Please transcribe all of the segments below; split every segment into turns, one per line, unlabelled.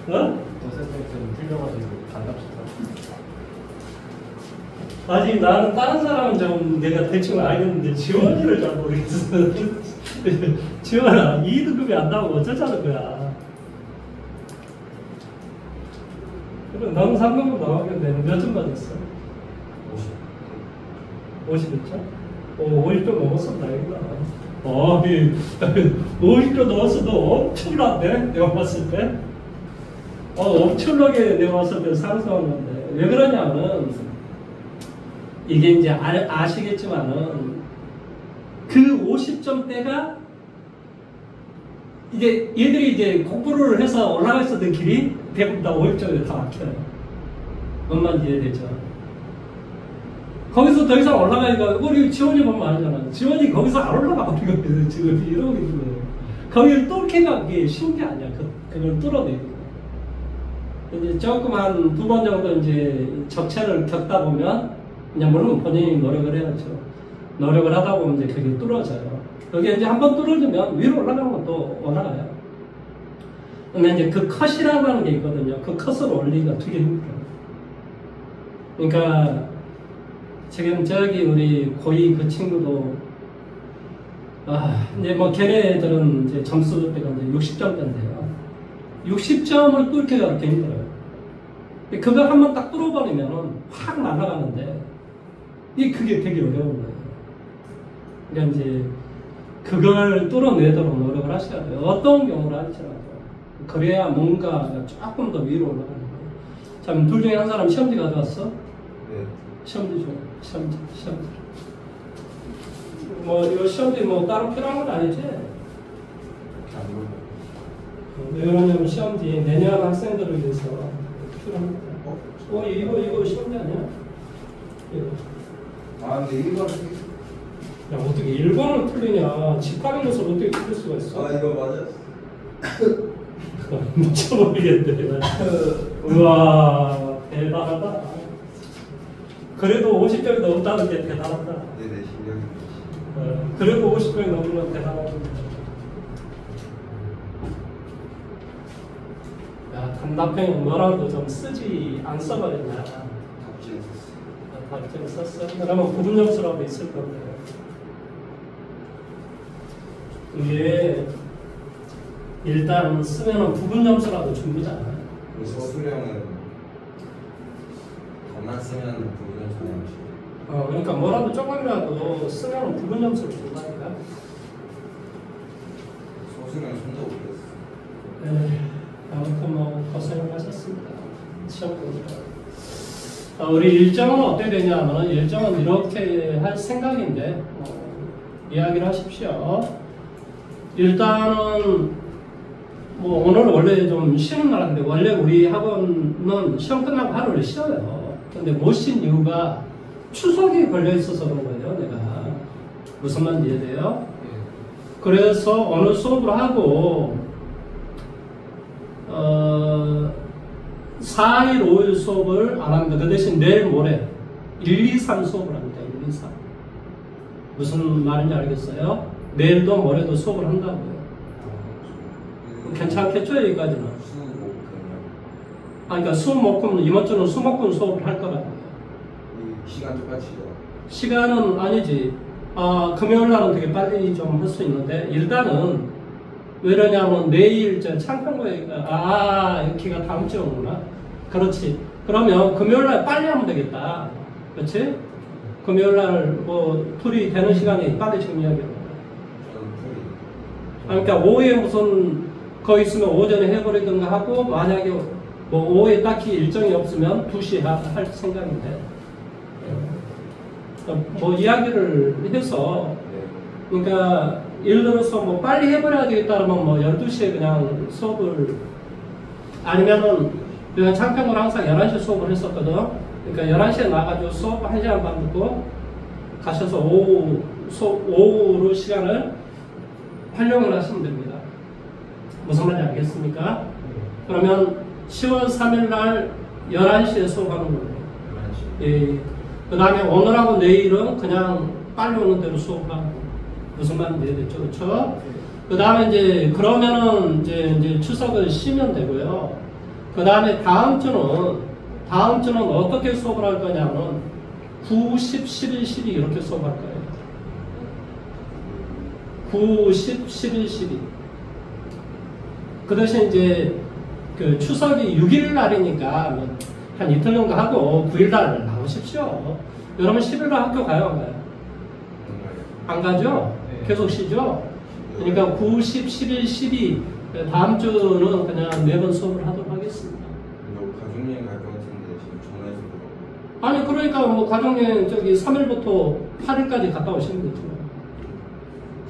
어?
좀 틀려가지고 반갑습니다.
아직 나는 다른 사람은 좀 내가 대충 알겠는데 지원이를 잘 모르겠어. 지원아 2등급이 안 나오면 어쩌자는 거야. 그래 너는 3등급 나오겠네. 몇 점 맞았어? 50점? 50점 넘었으면 다행이다. 50점 넘었어도 엄청난데? 내가 봤을 때? 엄청나게 내가 봤을 때 상승하는데 왜 그러냐면 이게 이제 아시겠지만은 그 50점대가 이제 얘들이 이제 공부를 해서 올라가 있었던 길이 대부분 다 50점에 다 막혀요. 뭔 말인지 이해되죠? 거기서 더 이상 올라가니까 우리 지원이 보면 알잖아. 지원이 거기서 안 올라가 버리거든요. 지금 이러고 있는 거예요. 거기를 뚫기가 그게 쉬운 게 아니야. 그걸 뚫어내는 거. 이제 조금 한 2번 정도 이제 적체를 겪다 보면 그냥 물론 본인이 노력을 해야죠. 노력을 하다 보면 이제 그게 뚫어져요. 그게 이제 한번 뚫어지면 위로 올라가면 또 올라가요. 근데 이제 그 컷이라고 하는 게 있거든요. 그 컷을 올리기가 되게 힘들어요. 그러니까 지금 저기 우리 고2 그 친구도 이제 뭐 걔네들은 이제 점수대가 이제 60점대인데요. 60점을 뚫기가 그렇게 힘들어요. 그걸 한번 딱 뚫어버리면은 확 날아가는데 그게 되게 어려운 거예요. 그러니까 이제 그걸 뚫어내도록 노력을 하셔야 돼요. 어떤 경우를 할지라도. 그래야 뭔가 조금 더 위로 올라가는 거예요. 참, 둘 중에 한 사람 시험지 가져왔어?
네.
시험지 줘. 시험지. 뭐, 이거 시험지 뭐 따로 필요한 건 아니지? 왜 그러냐면 시험지 내년 학생들을 위해서 필요합니다. 이거 시험지 아니야? 이거.
근데 이거
야, 어떻게 1번을 틀리냐? 집합인 것을 어떻게 틀릴 수가 있어?
이거 맞아.
미쳐버리겠네. 우와, 대단하다. 그래도 50점이 넘다는 게 대단하다.
네네, 실력이.
그래도 50점이 넘으면 대단합니다. 야, 단답형은 뭐라도 좀 쓰지, 안 써버렸냐. 답지를 썼어. 그러면 부분점수라고 있을 건데. 이게 일단 쓰면은 부분점수라도 줍니다.
서술형은 덧만 쓰면 부분점수.
그러니까 뭐라도 조금이라도 쓰면 부분점수를 준다니까.
서술형 손도 못 뺐어.
네, 아무튼 뭐 고생을 하셨습니다. 시험 보니까. 우리 일정은 어떻게 되냐면 일정은 이렇게 할 생각인데 이야기를 하십시오. 일단은 뭐 오늘 원래 좀 쉬는 날인데 원래 우리 학원은 시험 끝나고 하루를 쉬어요. 근데 못 쉰 이유가 추석이 걸려 있어서 그런 거예요. 내가 무슨 말인지 이해돼요? 그래서 오늘 수업을 하고 4일, 5일 수업을 안 합니다. 그 대신 내일 모레 1, 2, 3 수업을 합니다. 1, 2, 3 무슨 말인지 알겠어요? 내일도 모레도 수업을 한다고요. 괜찮겠죠? 여기까지는. 그러니까 수목금 이번 주는 수목금 수업을 할 거라고요.
시간 똑같이요?
시간은 아니지. 금요일 날은 되게 빨리 좀 할 수 있는데 일단은 왜 그러냐면 내일 저 창평고에 여기가 다음 주에 오구나. 그렇지. 그러면 금요일 날 빨리 하면 되겠다. 그렇지? 금요일 날 뭐 풀이 되는 시간에 빨리 정리하겠다. 그러니까 오후에 무슨 거 있으면 오전에 해버리든가 하고 만약에 뭐 오후에 딱히 일정이 없으면 2시에 할 생각인데 뭐 이야기를 해서 그러니까 예를 들어서 뭐 빨리 해버려야 되겠다면 뭐 12시에 그냥 수업을 아니면은 내가 창평을 항상 11시 수업을 했었거든. 그러니까 11시에 나가지고 수업 1시간 반 듣고 가셔서 오후로 시간을 활용을 하시면 됩니다. 무슨 말인지 알겠습니까? 그러면 10월 3일 날 11시에 수업하는 거예요. 11시. 예. 그 다음에 오늘하고 내일은 그냥 빨리 오는 대로 수업하고. 무슨 말인지 이해됐죠? 그렇죠? 그 다음에 이제 그러면은 이제 추석을 쉬면 되고요. 그 다음에 다음 주는 어떻게 수업을 할 거냐면 9, 10, 11, 12 이렇게 수업할 거예요. 9, 10, 11, 12. 그 대신 이제 그 추석이 6일 날이니까 한 이틀 정도 하고 9일 날 나오십시오. 여러분 10일 날 학교 가요, 안 가요? 안 가죠? 계속 쉬죠? 그러니까 9, 10, 11, 12 다음 주는 그냥 매번 수업을 하도록 하겠습니다.
가족여행 갈 것 같은데 지금 전화해서 물어보고.
아니 그러니까 뭐 가족여행 저기 3일부터 8일까지 갔다 오시면 되죠.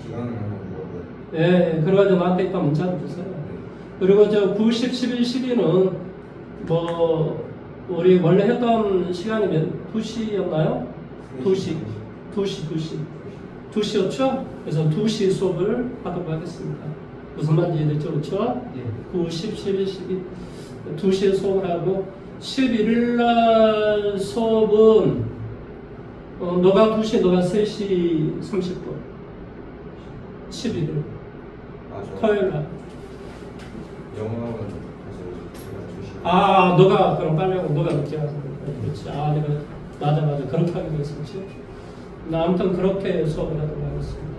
기간을 한번 물어봐요.
예, 그래가지고 나한테 일단 문자를 주세요. 그리고 저 9, 10, 11, 12는 뭐 우리 원래 했던 시간이 2시였나요? 2시였죠? 그래서 2시 수업을 하도록 하겠습니다. 무슨 말인지 이해됐죠? 그렇죠?
예.
9, 10, 11, 12 2시에 수업을 하고 11일 날 수업은 너가 2시, 너가 3시 30분 11일
맞아.
토요일 날
영어학원 가서 제가 2시.
아, 너가 그럼 빨리 하고 너가 늦게 하고 그렇지. 아, 내가 맞아 그렇게 하기로 했었지. 아무튼 그렇게 수업을 하도록 하겠습니다.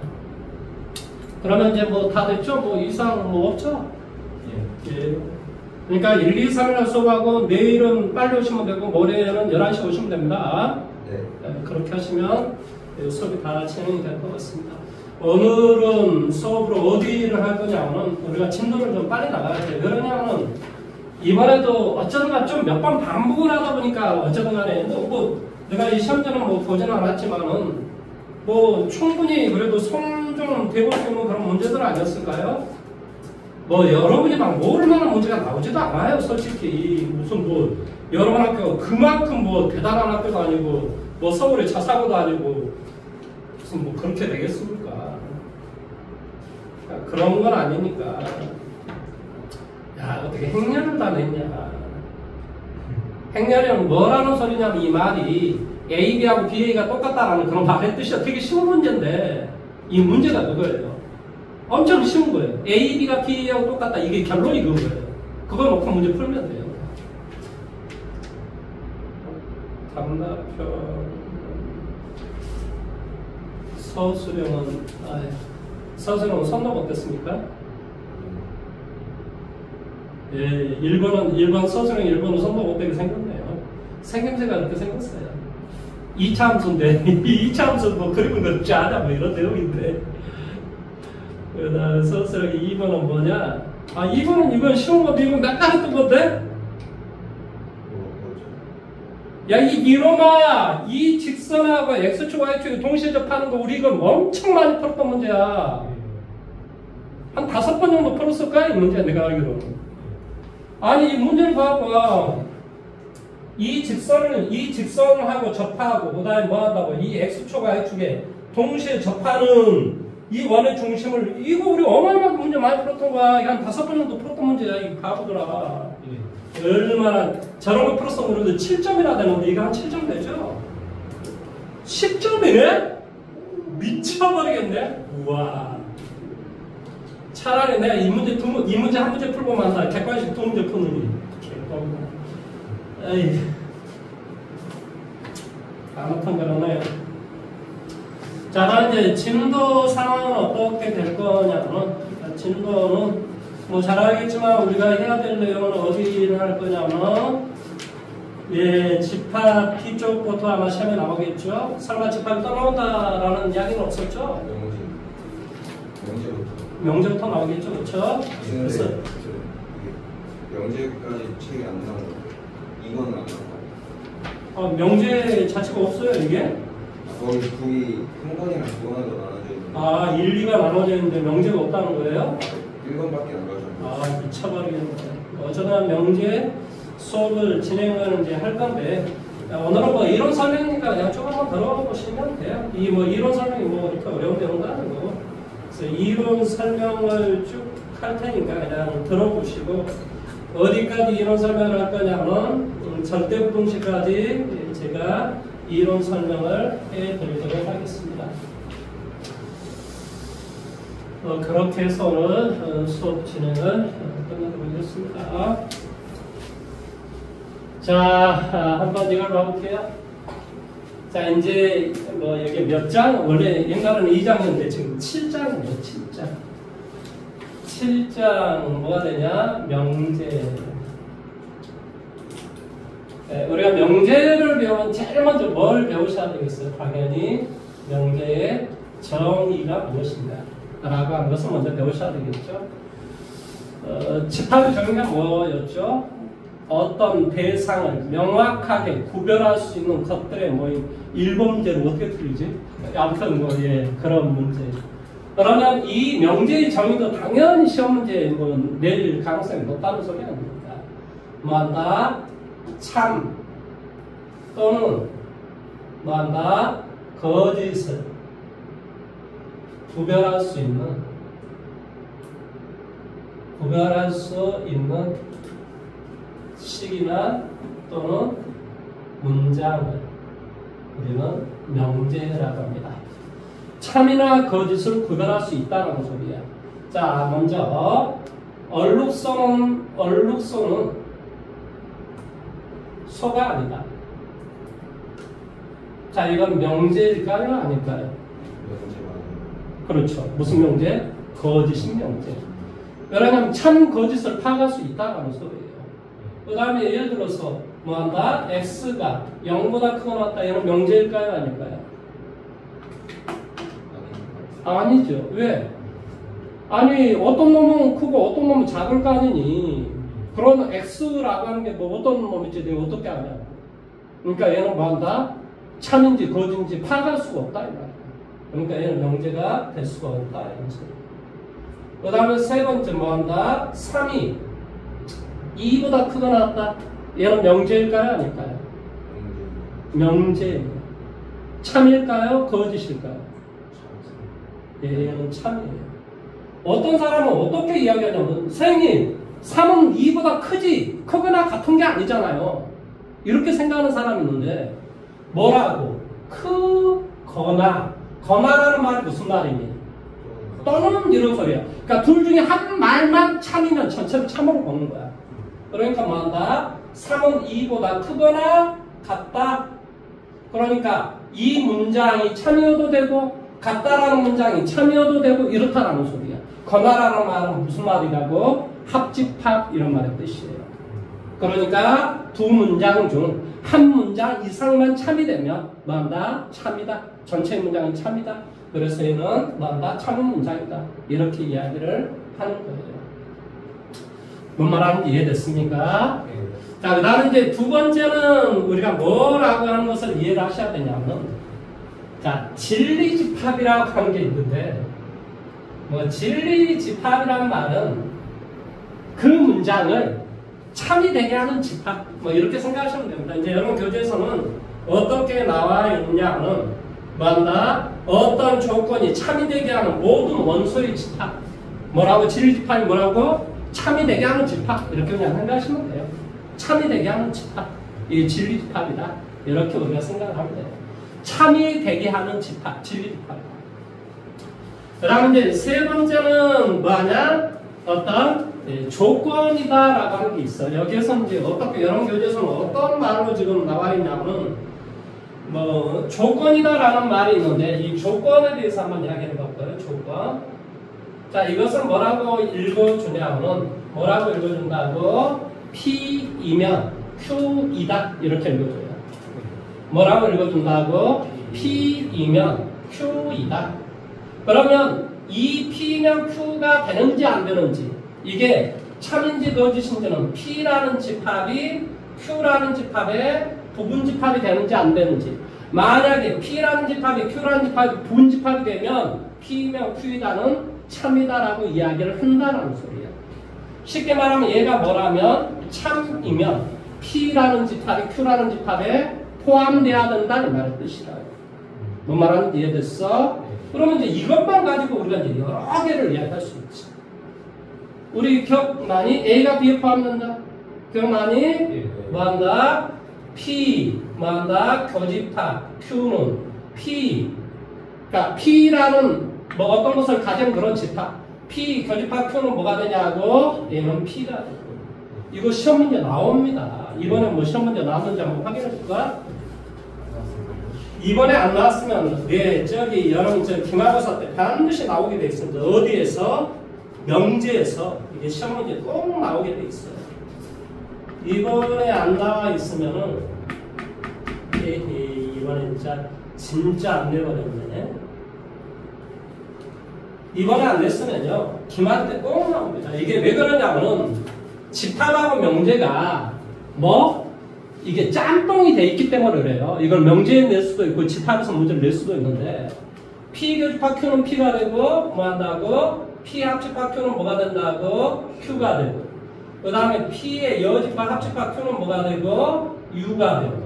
그러면 이제 뭐 다 됐죠? 뭐 이상 뭐 없죠? 예. 그러니까 1, 2, 3일 수업하고 내일은 빨리 오시면 되고 모레는 11시 오시면 됩니다.
네.
그렇게 하시면 수업이 다 진행이 될 것 같습니다. 오늘은 수업으로 어디를 할 거냐면 우리가 진도를 좀 빨리 나가야 돼요. 왜냐하면 이번에도 어쩌든 간에 좀 몇 번 반복을 하다 보니까 어쩌든 간에 뭐 내가 이 시험자는 뭐 보지는 않았지만은 뭐 충분히 그래도 손좀 대볼 수 있는 그런 문제들 아니었을까요? 뭐 여러분이 막 모를 만한 문제가 나오지도 않아요. 솔직히 무슨 뭐 여러분 학교 그만큼 뭐 대단한 학교도 아니고 뭐 서울의 자사고도 아니고 무슨 뭐 그렇게 되겠습니까? 그런 건 아니니까. 야, 어떻게 행렬을 다 냈냐. 행렬이는 뭐라는 소리냐면 이 말이 A, B하고 BA가 똑같다라는 그런 말의 뜻이야. 되게 쉬운 문제인데 이 문제가 그거예요. 엄청 쉬운 거예요. A, B가 B하고 똑같다. 이게 결론이 그거예요. 그걸 놓고 문제 풀면 돼요. 답답표 서술형은 서술형은 선독 어땠습니까? 예, 1번 서술형 1번은 선독 어떻게 생겼네요. 생김새가 그렇게 생겼어요. 2차 함수인데 2차 함수 뭐 그림은 그렇지 않아 뭐 이런 내용인데 그 다음에 서술형 2번은 뭐냐? 아 2번은 이건 쉬운 거 미국 낚아 했던 건데? 야, 이 이놈아! 이 직선하고 X축, Y축이 동시에 접하는 거 우리 이거 엄청 많이 풀었던 문제야. 한 5번 정도 풀었을까? 이 문제 내가 알기로. 아니, 이 문제를 봐봐. 이 직선하고 접하고, 그 다음에 뭐 한다고? 이 X축, Y축에 동시에 접하는 이 원의 중심을, 이거 우리 어마어마하게 문제 많이 풀었던 거야. 이거 한 5번 정도 풀었던 문제야. 이 바보들아. 얼마나 저런 거 풀었으면 그래도 7점이나 되는데 이거 한 7점 되죠? 10점이네? 미쳐버리겠네? 우와. 차라리 내가 이 문제 한 문제 풀고 만나 객관식 2문제 푸느니 에이. 아무튼 그러네요. 자, 그럼 이제 진도 상황은 어떻게 될 거냐면 진도는 뭐 잘 알겠지만 우리가 해야 될 내용은 어디를 할 거냐면 예, 집합 T쪽부터 아마 시험에 나오겠죠. 설마 집합이 떠나온다라는 이야기는 없었죠? 명제부터 나오겠죠, 그렇죠? 그래서
명제까지 책이 안 나오고 이거는 안 나와요.
명제 자체가 없어요, 이게?
거기 한 권이랑 2권으로 나눠져 있는.
아, 1, 2가 나눠져 있는데 명제가 없다는 거예요?
1권밖에 안 가져요.
아, 미쳐버리겠네. 어쩌다 명제 수업을 진행을 이제 할 건데, 오늘은 뭐 이론 설명이니까 그냥 조금만 들어보시면 돼요. 이 뭐 이론 설명이 뭐 이렇게 어려운 내용도 아니고, 그래서 이론 설명을 쭉 할 테니까 그냥 들어보시고, 어디까지 이론 설명을 할 거냐면, 절대부등식까지 제가 이론 설명을 해드리도록 하겠습니다. 그렇게 해서 오늘 수업 진행을 끝내도록 하겠습니다. 자, 한번 이걸 봐볼게요. 자, 이제 뭐 여기 몇 장? 원래 옛날에는 2장이었는데 지금 7장이에요. 7장. 7장 뭐가 되냐? 명제. 네, 우리가 명제를 배우면 제일 먼저 뭘 배우셔야 되겠어요? 당연히 명제의 정의가 무엇인가 라고 하는 것을 먼저 배우셔야 되겠죠. 집합의 정의가 뭐였죠? 어떤 대상을 명확하게 구별할 수 있는 것들의 모임. 일범죄를 어떻게 틀리지? 아무튼 뭐 예, 그런 문제. 그러면 이 명제의 정의도 당연히 시험 문제에 뭐 낼 가능성이 높다는 소리 아닙니까? 뭐한다? 참 또는 뭐한다? 거짓을 구별할 수 있는 식이나 또는 문장을 우리는 명제라고 합니다. 참이나 거짓을 구별할 수 있다는 소리야. 자, 먼저 얼룩소는 소가 아니다. 자, 이건 명제일까요? 아닐까요? 그렇죠. 무슨 명제? 거짓인 명제. 왜냐하면 참 거짓을 파악할 수 있다는 소리예요. 그 다음에 예를 들어서 뭐한다? x가 0보다 크거나 같다. 이런 명제일까요? 아닐까요? 아니죠. 왜? 아니 어떤 놈은 크고 어떤 놈은 작을 거 아니니. 그런 x라고 하는 게 뭐 어떤 놈인지 내가 어떻게 아냐. 그러니까 얘는 뭐한다? 참인지 거짓인지 파악할 수가 없다. 이 말이야. 그러니까 얘는 명제가 될 수가 없다. 이런 소리. 그 다음에 세 번째 뭐한다? 3이 2보다 크거나 같다. 얘는 명제일까요? 아닐까요? 명제입니다. 참일까요? 거짓일까요? 얘는 참이에요. 어떤 사람은 어떻게 이야기하냐면 선생님 3은 2보다 크거나 같은 게 아니잖아요. 이렇게 생각하는 사람이 있는데 뭐라고? 거나라는 말이 무슨 말이니? 또는 이런 소리야. 그러니까 둘 중에 한 말만 참이면 전체를 참으로 보는 거야. 그러니까 뭐한다? 3은 2보다 크거나 같다. 그러니까 이 문장이 참이어도 되고 같다라는 문장이 참이어도 되고 이렇다라는 소리야. 거나라는 말은 무슨 말이라고? 합집합 이런 말의 뜻이에요. 그러니까 두 문장 중 한 문장 이상만 참이 되면 뭐한다? 참이다. 전체 문장은 참이다. 그래서 얘는 뭐한다? 참은 문장이다. 이렇게 이야기를 하는 거예요. 뭔 말하는지 이해됐습니까? 자, 그 다음에 이제 두 번째는 우리가 뭐라고 하는 것을 이해를 하셔야 되냐면, 자, 진리집합이라고 하는 게 있는데, 뭐, 진리집합이라는 말은 그 문장을 참이 되게 하는 집합, 뭐, 이렇게 생각하시면 됩니다. 이제 여러분 교재에서는 어떻게 나와 있냐면, 뭐한다? 어떤 조건이 참이 되게 하는 모든 원소의 집합. 뭐라고? 진리집합이 뭐라고? 참이 되게 하는 집합. 이렇게 그냥 생각하시면 돼요. 참이 되게 하는 집합. 이게 진리집합이다. 이렇게 우리가 생각을 하면 돼요. 참이 되게 하는 집합. 진리집합이다. 그 다음에 이제 세 번째는 뭐하냐? 어떤 조건이다라고 하는 게 있어요. 여기에서 이제 어떻게, 여러분 교재에서는 어떤 말로 지금 나와 있냐면, 뭐, 조건이다라는 말이 있는데, 이 조건에 대해서 한번 이야기해 볼까요? 조건. 자, 이것은 뭐라고 읽어주냐면, 뭐라고 읽어준다고? P이면 Q이다. 이렇게 읽어줘요. 뭐라고 읽어준다고? P이면 Q이다. 그러면 이 P면 Q가 되는지 안 되는지, 이게 참인지 거짓인지는 P라는 집합이 Q라는 집합에 부분집합이 되는지 안 되는지. 만약에 P라는 집합이 Q라는 집합이 부분집합이 되면 P면 Q이다는 참이다라고 이야기를 한다는 소리예요. 쉽게 말하면 얘가 뭐라면 참이면 P라는 집합이 Q라는 집합에 포함돼야 된다 이 말의 뜻이라요. 뭔 말하는지 이해됐어? 그러면 이제 이것만 가지고 우리가 이제 여러 개를 이야기할 수 있지. 우리 기억나니? A가 B에 포함된다. 기억나니? 뭐한다? P, 뭐한다? 교집합. Q는 P. 그러니까 P라는 뭐 어떤 것을 가진 그런 집합. P, 교집합 Q는 뭐가 되냐고? 얘는 P가 되고. 이거 시험 문제 나옵니다. 이번에 뭐 시험 문제 나왔는지 한번 확인해 볼까? 이번에 안 나왔으면 저기 여러분 저 기말고사 때 반드시 나오게 돼 있습니다. 어디에서? 명제에서 이게 시험 문제 꼭 나오게 돼 있어요. 이번에 안 나와 있으면은 이번에 진짜 안 내버렸네. 이번에 안 냈으면요 기말 때 꼭 나옵니다. 이게 왜 그러냐면은 집합하고 명제가 뭐 이게 짬뽕이 돼 있기 때문에 그래요. 이걸 명제에 낼 수도 있고 집합에서 문제를 낼 수도 있는데 P 교집합 Q는 P가 되고 뭐 한다고? P 합집합 Q는 뭐가 된다고? Q가 되고 그 다음에 P의 여집합 합집합 Q는 뭐가 되고? U가 되고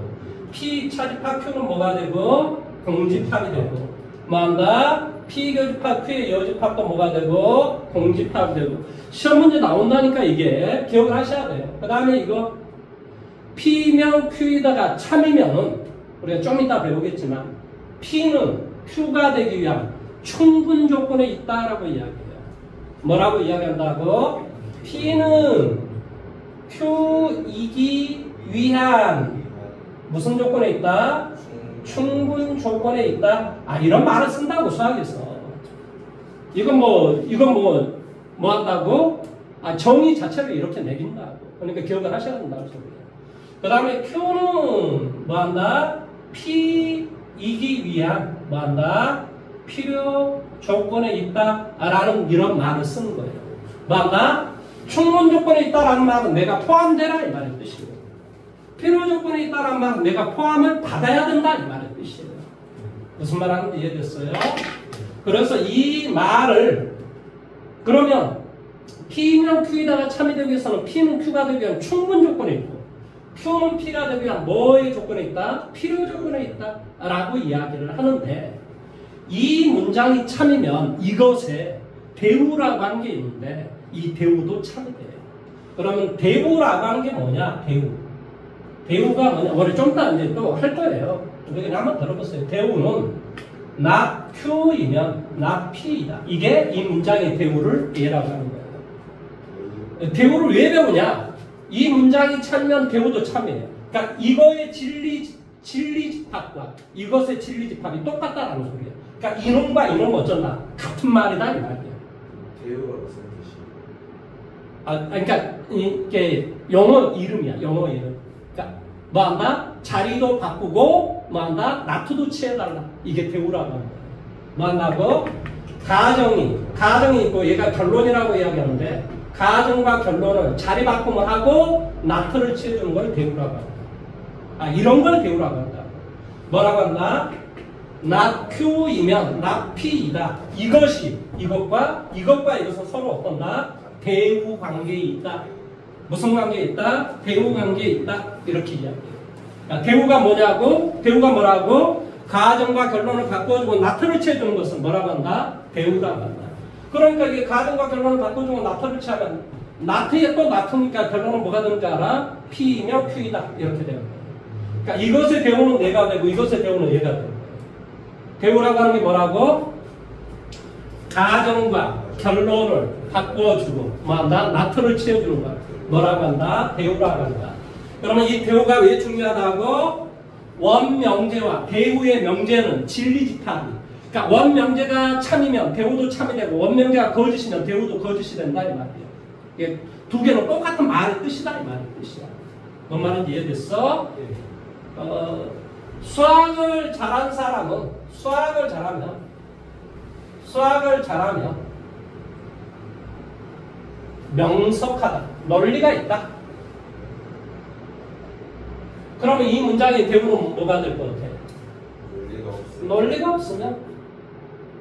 P 차집합 Q는 뭐가 되고? 공집합이 되고 뭐 한다? P 교집합 Q의 여집합도 뭐가 되고? 공집합이 되고 시험 문제 나온다니까 이게 기억을 하셔야 돼요. 그 다음에 이거 P면 Q에다가 참이면은 우리가 좀 이따 배우겠지만 P는 Q가 되기 위한 충분 조건에 있다라고 이야기해요. 뭐라고 이야기한다고? P는 Q이기 위한 무슨 조건에 있다? 충분 조건에 있다. 이런 말을 쓴다고 수학에서. 이건 뭐 한다고? 정의 자체를 이렇게 내긴다고. 그러니까 기억을 하셔야 된다고 소리예요. 그 다음에 Q는 뭐 한다? P이기 위한 뭐 한다? 필요 조건에 있다 라는 이런 말을 쓰는 거예요. 뭐 한다? 충분 조건에 있다라는 말은 내가 포함되라 이 말의 뜻이에요. 필요 조건에 있다라는 말은 내가 포함을 받아야 된다 이 말의 뜻이에요. 무슨 말 하는지 이해됐어요? 그래서 이 말을 그러면 P면 Q에다가 참여되기 위해서는 P는 Q가 되기 위한 충분 조건이 있고 Q는 P가 되기 위한 뭐의 조건에 있다? 필요 조건에 있다 라고 이야기를 하는데 이 문장이 참이면 이것에 대우라고 하는 게 있는데 이 대우도 참이 돼요. 그러면 대우라고 하는 게 뭐냐? 대우가 뭐냐? 원래 좀 이따 이제 또 할 거예요. 그냥 한번 들어보세요. 대우는 not Q이면 not P이다. 이게 이 문장의 대우를 얘라고 하는 거예요. 대우를 왜 배우냐? 이 문장이 참이면 대우도 참이에요. 그러니까 이거의 진리집합과 이것의 진리집합이 똑같다라는 소리예요. 그러니까 이놈과 이놈 어쩐다? 같은 말이다 이 말이에요.
대우가 무슨 뜻이에요?
그러니까 이게 영어 이름이야. 영어 이름. 그러니까 뭐 한다? 자리도 바꾸고 뭐 한다? 나트도 취해달라. 이게 대우라고 하는 거예요. 뭐 한다고? 가정이 있고 얘가 결론이라고 이야기하는데 가정과 결론을 자리 바꿈을 하고 나트를 취해주는 걸 대우라고 한다. 이런 걸 대우라고 한다. 뭐라고 한다? not Q이면 not P이다. 이것과 이것은 서로 어떤다? 대우 관계에 있다. 무슨 관계에 있다? 대우 관계에 있다. 이렇게 이야기해요. 대우가 뭐냐고? 대우가 뭐라고? 가정과 결론을 바꿔주고 나트를 취해주는 것은 뭐라고 한다? 대우라고 한다. 그러니까 이게 가정과 결론을 바꿔주고 나트를 취하면 나트에 또 나트니까 결론은 뭐가 되는지 알아? P이면 Q이다. 이렇게 되는 거예요. 그러니까 이것의 대우는 얘가 되고 이것의 대우는 얘가 되는 거예요. 대우라고 하는 게 뭐라고? 가정과 결론을 바꿔주고 뭐 한다? 나트를 취해주는 거야. 뭐라고 한다? 대우라고 한다. 그러면 이 대우가 왜 중요하다고? 원명제와 대우의 명제는 진리집합이. 그러니까 원명제가 참이면 대우도 참이 되고 원명제가 거짓이면 대우도 거짓이 된다 이 말이에요. 이게 두 개는 똑같은 말의 뜻이다 이 말의 뜻이야. 뭔 말인지 이해됐어? 수학을 잘한 사람은 수학을 잘하면 명석하다. 논리가 있다. 그러면 이 문장의 대우는 뭐가 될 것 같아? 논리가 없으면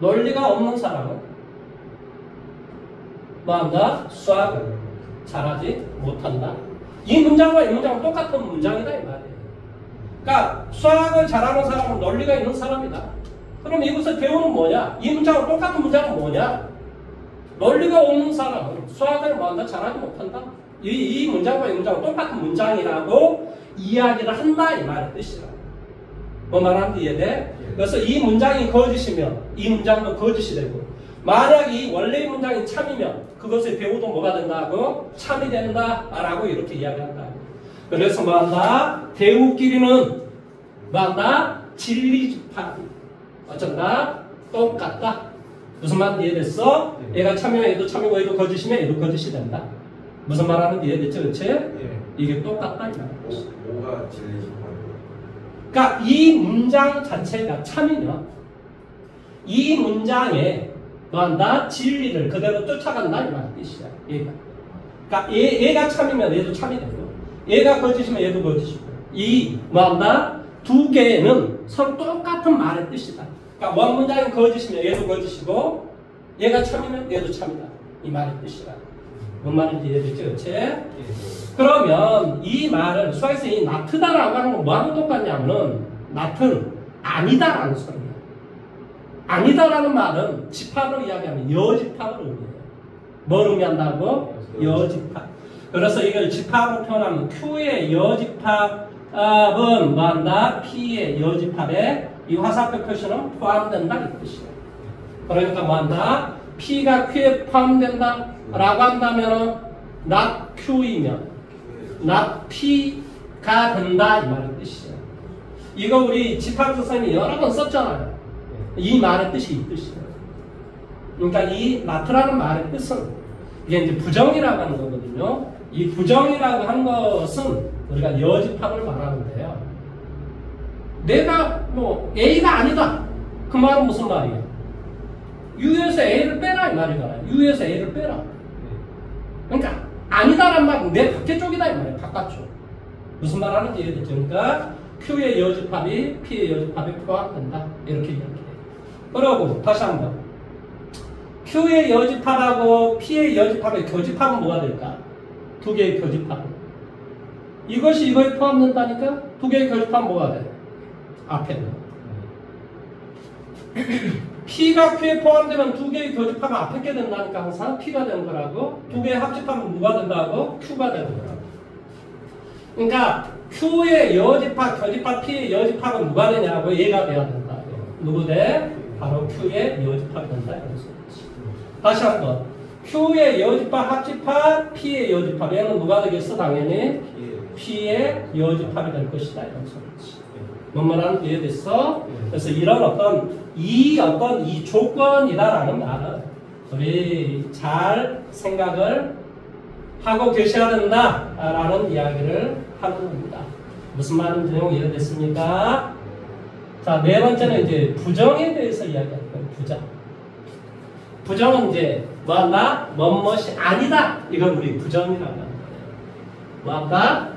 논리가 없는 사람은 뭐한다? 수학을 잘하지 못한다. 이 문장과 이 문장은 똑같은 문장이다 이 말이에요. 그러니까 수학을 잘하는 사람은 논리가 있는 사람이다. 그럼 이것의 대우는 뭐냐? 이 문장과 똑같은 문장은 뭐냐? 논리가 없는 사람은 수학을 뭐한다? 잘하지 못한다. 이 문장과 이 문장은 똑같은 문장이라고 이야기를 한다 이 말의 뜻이라. 뭐 말하는지 이해돼? 그래서 이 문장이 거짓이면 이 문장도 거짓이 되고 만약 이 원래의 문장이 참이면 그것의 배우도 뭐가 된다고? 참이 된다라고 이렇게 이야기한다. 그래서 뭐한다? 대우끼리는 뭐한다? 진리집합이 어쩐다? 똑같다. 무슨 말인지 이해됐어? 얘가 참이면 얘도 참이고 얘도 거짓이면 얘도 거짓이 된다. 무슨 말하는지 이해됐죠? 그치? 이게 똑같다 이 말이야.
뭐가 진리집합이에요?
그러니까 이 문장 자체가 참이면 이 문장에 뭐한다? 진리를 그대로 쫓아간다 이 말의 뜻이야. 얘가. 그러니까 얘가 참이면 얘도 참이 되고 얘가 거짓이면 얘도 거짓이고 이 뭐한다? 두 개는 서로 똑같은 말의 뜻이다. 그러니까 원문장이 거짓이면 얘도 거짓이고 얘가 참이면 얘도 참이다. 이 말의 뜻이다. 뭔 말인지 이해되죠? 그치? 그러면 이 말은 수학에서 이 나트다라고 하는 건 뭐하고 똑같냐면은 나트는 아니다라는 소리야. 아니다라는 말은 집합으로 이야기하면 여집합을 의미해요. 뭘 의미한다고? 여집합. 그래서 이걸 집합으로 표현하면 Q의 여집합은 뭐한다? P의 여집합에 이 화살표 표시는 포함된다 이 뜻이에요. 그러니까 뭐한다? P가 Q에 포함된다 라고 한다면 not Q이면 not P가 된다 이 말의 뜻이에요. 이거 우리 집합에서 선생님이 여러 번 썼잖아요. 이 말의 뜻이 이 뜻이에요. 그러니까 이 not라는 말의 뜻은 이게 이제 부정이라고 하는 거거든요. 이 부정이라고 하는 것은 우리가 여집합을 말하는데요. 내가 뭐 A가 아니다. 그 말은 무슨 말이에요? U에서 A를 빼라 이 말이잖아요. U에서 A를 빼라. 그러니까 아니다란 말은 내 밖쪽이다 이 말이에요. 바깥쪽. 무슨 말 하는지 이해되죠? 그러니까 Q의 여집합이 P의 여집합에 포함된다. 이렇게 이야기해요. 그러고 다시 한번 Q의 여집합하고 P의 여집합의 교집합은 뭐가 될까? 두 개의 교집합. 이것이 이거에 포함된다니까 두 개의 교집합은 뭐가 돼? 앞에는 P가 Q에 포함되면 두 개의 교집합은 앞에 게 된다니까 항상 P가 되는 거라고. 두 개의 합집합은 누가 된다고? Q가 되는 거라고. 그러니까 Q의 여집합, 교집합, P의 여집합은 누가 되냐고? 얘가 돼야 된다. 누구 돼? 바로 Q의 여집합이 된다. 이런 소리지. 다시 한번 Q의 여집합, 합집합, P의 여집합. 얘는 누가 되겠어? 당연히 P의 여집합이 될 것이다. 이런 소리지. 뭔 말하는지 이해됐어? 그래서 이런 어떤 이 조건이다라는 말은 우리 잘 생각을 하고 계셔야 된다라는 이야기를 하는 겁니다. 무슨 말인지 내용 이해됐습니까? 자, 네 번째는 이제 부정에 대해서 이야기할 거예요. 부정. 부정은 이제 뭐한다? 뭐뭇이 아니다. 이걸 우리 부정이라고 하는 거예요. 뭐한다?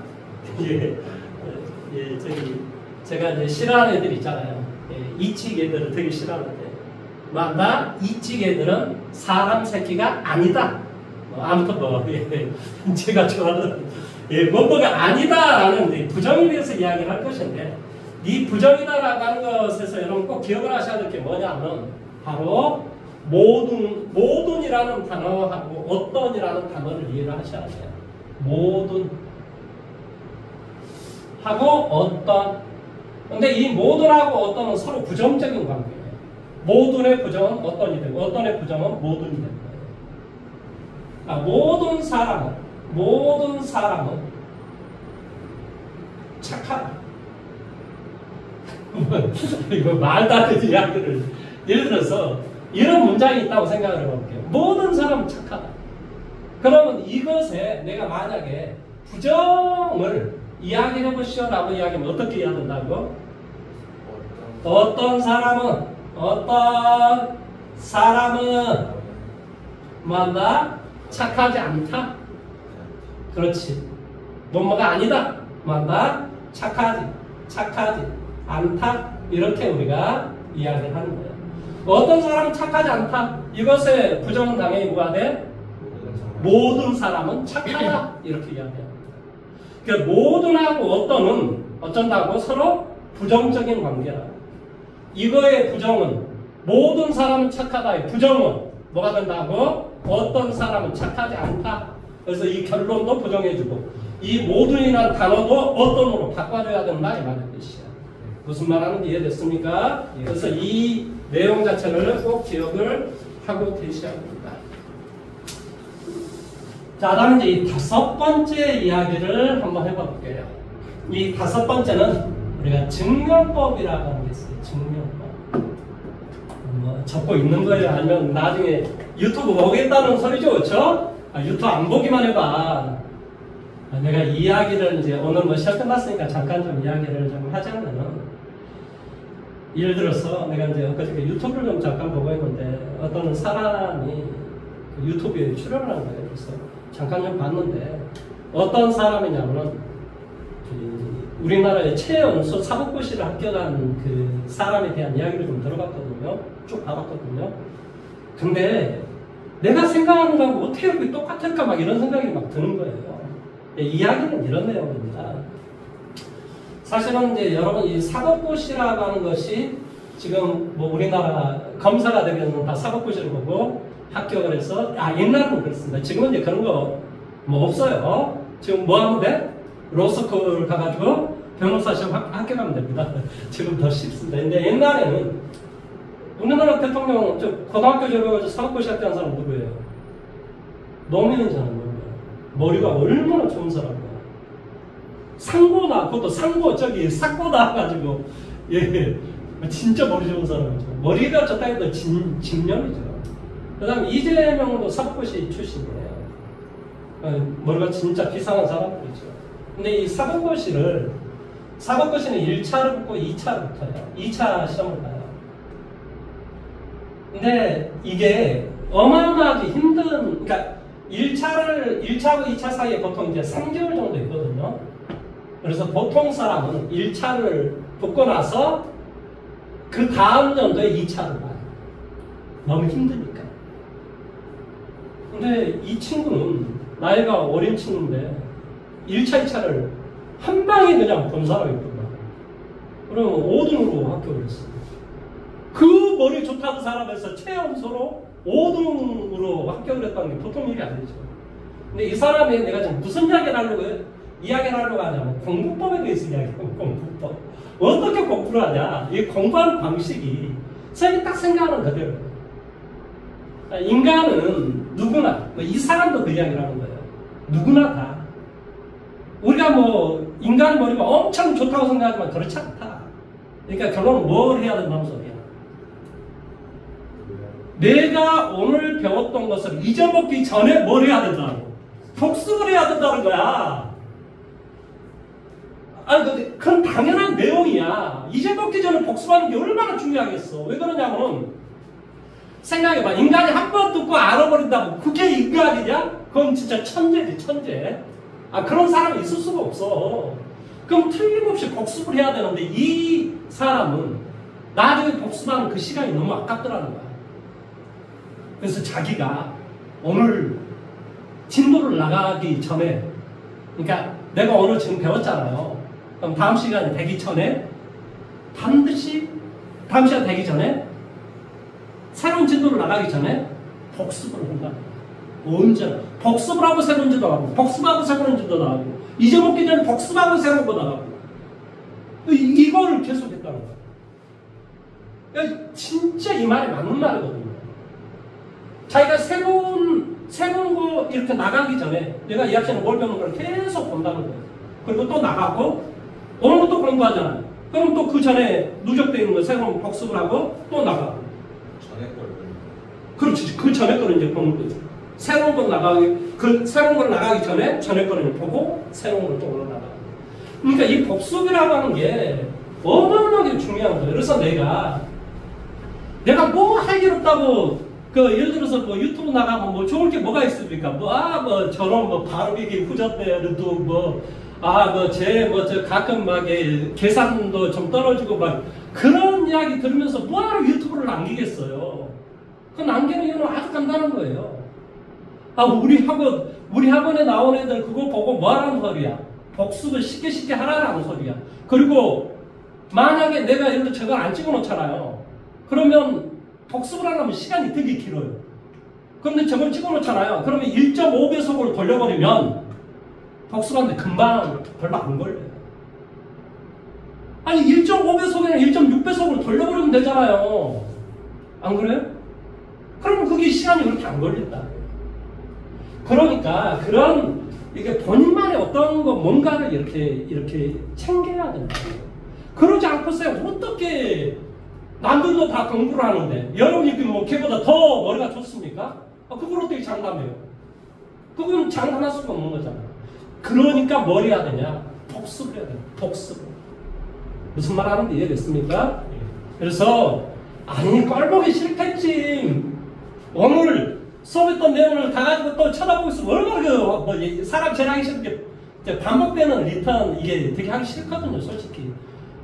제가 이제 싫어하는 애들 있잖아요. 이치 애들을 되게 싫어하는데 뭐한다? 이치 애들은 사람 새끼가 아니다. 아무튼 제가 좋아하는 뭐가 아니다라는 부정에 대해서 이야기를 할 것인데 이 부정이다라고 하는 것에서 여러분 꼭 기억을 하셔야 될 게 뭐냐면 바로 모든이라는 단어하고 어떤이라는 단어를 이해를 하셔야 돼요. 모든 하고 어떤. 근데 이 모든하고 어떤은 서로 부정적인 관계예요. 모든의 부정은 어떤이 되고 어떤의 부정은 모든이 되는 거예요. 그러니까 모든 사람은 착하다. 이거 말도 안 되는 이야기를 예를 들어서 이런 문장이 있다고 생각을 해볼게요. 모든 사람은 착하다. 그러면 이것에 내가 만약에 부정을 이야기해 보시오라고 이야기하면 어떻게 해야 된다고? 어떤 사람은 뭐한다? 착하지 않다. 그렇지. 뭐뭐가 아니다. 뭐한다? 착하지 않다. 이렇게 우리가 이야기를 하는 거예요. 어떤 사람은 착하지 않다. 이것의 부정은 당연히 뭐가 돼? 모든 사람은 착하다. 이렇게 이야기해요. 그러니까 모든하고 어떤은 어쩐다고? 서로 부정적인 관계라. 이거의 부정은 모든 사람은 착하다의 부정은 뭐가 된다고? 어떤 사람은 착하지 않다. 그래서 이 결론도 부정해주고 이 모든이라는 단어도 어떤으로 바꿔줘야 된다 이 말의 뜻이야. 무슨 말하는지 이해됐습니까? 그래서 이 내용 자체를 꼭 기억을 하고 계셔야 합니다. 자, 다음 이제 이 5번째 이야기를 한번 해볼게요. 이 5번째는 우리가 증명법이라고 하는 게 있어요. 증명법. 적고 있는 거예요? 아니면 나중에 유튜브 보겠다는 소리죠, 그렇죠? 유튜브 안 보기만 해봐. 내가 이야기를 이제 오늘 뭐 시험 끝났으니까 잠깐 좀 이야기를 좀 하자면은, 예를 들어서 내가 이제 엊그저께 유튜브를 좀 잠깐 보고 있는데 어떤 사람이 그 유튜브에 출연을 한 거예요. 그래서 잠깐 좀 봤는데 어떤 사람이냐면은 우리나라의 최연소 사법고시를 합격한 그 사람에 대한 이야기를 좀 들어봤거든요. 쭉 봐봤거든요. 근데 내가 생각하는 거하고 어떻게 이렇게 똑같을까 막 이런 생각이 막 드는 거예요. 이야기는 이런 내용입니다. 사실은 이제 여러분 이 사법고시라고 하는 것이 지금 뭐 우리나라 검사가 되면 다 사법고시를 보고 합격을 해서 옛날에는 그렇습니다. 지금은 이제 그런 거 뭐 없어요. 지금 뭐 하면 돼? 로스쿨 가가지고 변호사 시험 합격하면 됩니다. 지금 더 쉽습니다. 근데 옛날에는 우리나라 대통령 고등학교 졸업해서 사법고시 합격한 사람 누구예요? 노무현이잖아요. 노무현. 머리가 얼마나 좋은 사람이야. 상고나 그것도 상고 삭고 나와가지고 진짜 머리 좋은 사람이죠. 머리가 저 땅에도 진년이죠. 그 다음에 이재명도 사법고시 출신이에요. 머리가 진짜 비상한 사람들이죠. 근데 이 사법고시는 1차를 붙고 2차를 붙어요. 2차 시험을 봐요. 근데 이게 어마어마하게 힘든, 그러니까 1차하고 2차 사이에 보통 이제 3개월 정도 있거든요. 그래서 보통 사람은 1차를 붙고 나서 그 다음 연도에 2차를 봐요. 너무 힘드니까. 근데 이 친구는 나이가 어린 친구인데 1차, 2차를 한 방에 그냥 본 사람이 있구나. 그러면 5등으로 합격을 했어요. 그 머리 좋다는 사람에서 최연소로 5등으로 합격을 했다는 게 보통 일이 아니죠. 근데 이 사람이 내가 지금 무슨 이야기를 하려고 하냐면 공부법에 대해서 이야기해요. 공부법. 어떻게 공부를 하냐. 이 공부하는 방식이 선생님이 딱 생각하는 그대로. 인간은 누구나, 이 사람도 그 이야기를 하는 거예요. 누구나 다. 우리가 뭐 인간 머리가 엄청 좋다고 생각하지만 그렇지 않다. 그러니까 결론은 뭘 해야 된다는 소리야. 내가 오늘 배웠던 것을 잊어먹기 전에 뭘 해야 된다고? 복습을 해야 된다는 거야. 아니, 그건 당연한 내용이야. 잊어먹기 전에 복습하는 게 얼마나 중요하겠어. 왜 그러냐면, 생각해봐. 인간이 한 번 듣고 알아버린다고. 그게 인간이냐? 그건 진짜 천재지, 천재. 그런 사람이 있을 수가 없어. 그럼 틀림없이 복습을 해야 되는데, 이 사람은 나중에 복습하는 그 시간이 너무 아깝더라는 거야. 그래서 자기가 오늘 진도를 나가기 전에, 그러니까 내가 오늘 지금 배웠잖아요. 그럼 다음 시간이 되기 전에 반드시 다음 시간 되기 전에 새로운 진도를 나가기 전에 복습을 한다. 언제나 복습을 하고 새로운 진도 나가고 복습하고 새로운 진도 나가고 잊어먹기 전에 복습하고 새로운 거 나가고 이거를 계속했다는 거야. 진짜 이 말이 맞는 말이거든요. 자기가 새로운 거 이렇게 나가기 전에 내가 이 학생은 뭘 배우는 걸 계속 본다는 거예요. 그리고 또 나가고 오늘 것도 공부하잖아요. 그럼 또 그 전에 누적되어 있는 거 새로운 복습을 하고 또 나가고.
전에 걸.
그렇지. 그 전에 거를 이제 보는 거죠. 새로운 걸 나가기 전에 전에 거를 보고 새로운 걸 또 올라가고. 그러니까 이 복습이라고 하는 게 어마어마하게 중요한 거예요. 그래서 내가 뭐 할 일 없다고 예를 들어서 뭐 유튜브 나가면 뭐 좋을 게 뭐가 있습니까? 저런 발음이 후졌대도 저 가끔 계산도 좀 떨어지고 그런 이야기 들으면서 뭐하러 유튜브를 남기겠어요? 그 남기는 이유는 아주 간단한 거예요. 우리 학원에 나온 애들 그거 보고 뭐 하라는 소리야? 복습을 쉽게 하라는 소리야. 그리고 만약에 내가 예를 들어 저걸 안 찍어 놓잖아요. 그러면 복습을 하려면 시간이 되게 길어요. 그런데 저걸 찍어 놓잖아요. 그러면 1.5배속으로 돌려버리면 복습하는데 금방 별로 안 걸려요. 1.5배속이나 1.6배속으로 돌려버리면 되잖아요. 안 그래요? 그러면 그게 시간이 그렇게 안 걸린다. 그러니까 그런 이게 본인만의 어떤 거 뭔가를 이렇게 챙겨야 된다. 그러지 않고서 어떻게 남들도 다 공부를 하는데 여러분이 뭐 걔보다 더 머리가 좋습니까? 그걸 어떻게 장담해요? 그건 장담할 수가 없는 거잖아. 그러니까 뭘 해야 되냐? 복습을 해야 돼. 복습을. 무슨 말 하는지 이해됐습니까? 그래서 아니 꼴보기 싫겠지. 오늘 수업했던 내용을 가가지고 또 쳐다보고 있으면 얼마나 사람 제일 하기 싫은 게 반복되는 리턴 이게 되게 하기 싫거든요, 솔직히.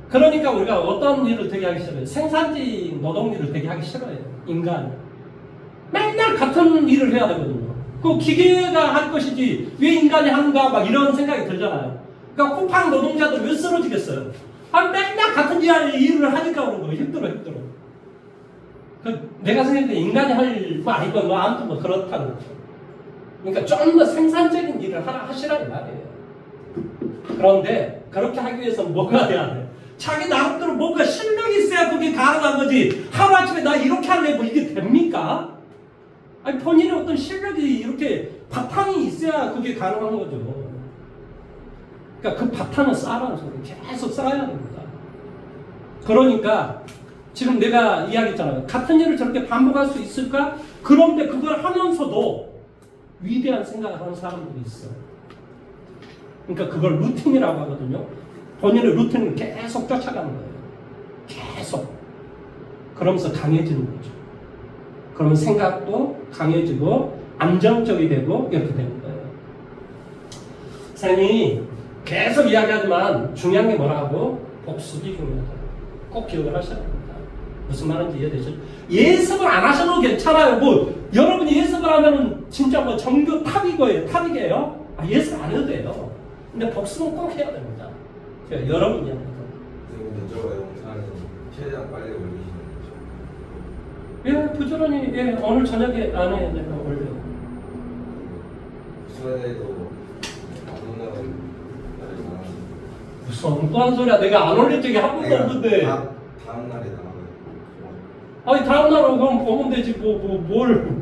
그러니까 우리가 어떤 일을 되게 하기 싫어요? 생산직 노동 일을 되게 하기 싫어요, 인간. 맨날 같은 일을 해야 되거든요. 그 기계가 할 것이지 왜 인간이 하는가 막 이런 생각이 들잖아요. 그러니까 쿠팡 노동자들 왜 쓰러지겠어요? 맨날 같은 일을 하니까 그런 거예요. 힘들어. 내가 생각할 때 인간이 할 거 아니고 뭐 아무튼 뭐 그렇다는 거죠. 그러니까 좀 더 생산적인 일을 하시라는 말이에요. 그런데 그렇게 하기 위해서 뭐가 돼야 돼? 자기 나름대로 뭔가 실력이 있어야 그게 가능한 거지. 하루아침에 나 이렇게 할래 뭐 이게 됩니까? 아니 본인의 어떤 실력이 이렇게 바탕이 있어야 그게 가능한 거죠. 그러니까 그 바탕을 쌓으라는 소리 계속 쌓아야 됩니다. 그러니까 지금 내가 이야기했잖아요. 같은 일을 저렇게 반복할 수 있을까? 그런데 그걸 하면서도 위대한 생각을 하는 사람들이 있어요. 그러니까 그걸 루틴이라고 하거든요. 본인의 루틴을 계속 쫓아가는 거예요. 계속. 그러면서 강해지는 거죠. 그러면 생각도 강해지고 안정적이 되고 이렇게 되는 거예요. 선생님이 계속 이야기하지만 중요한 게 뭐라고? 복습이 중요하다. 꼭 기억을 하셔야 됩니다. 무슨 말인지 이해되죠? 예습을 안 하셔도 괜찮아요. 뭐 여러분이 예습을 하면은 진짜 뭐 전교 탑이게요. 예습 안 해도 돼요. 근데 복습은 꼭 해야 됩니다. 여러분이 합니다.
근데 저 영상은 최대한 빨리 올리시는 거죠?
예, 부지런히 오늘 저녁에 안에 내가 올려요.
수원에도 안 올라가는 날이 많아서
무슨 엉뚱한 소리야. 내가 안 올린 적이 한 번도 없는데.
다음 날에 나가요.
아니 다음날은 그럼 보면 되지 뭘.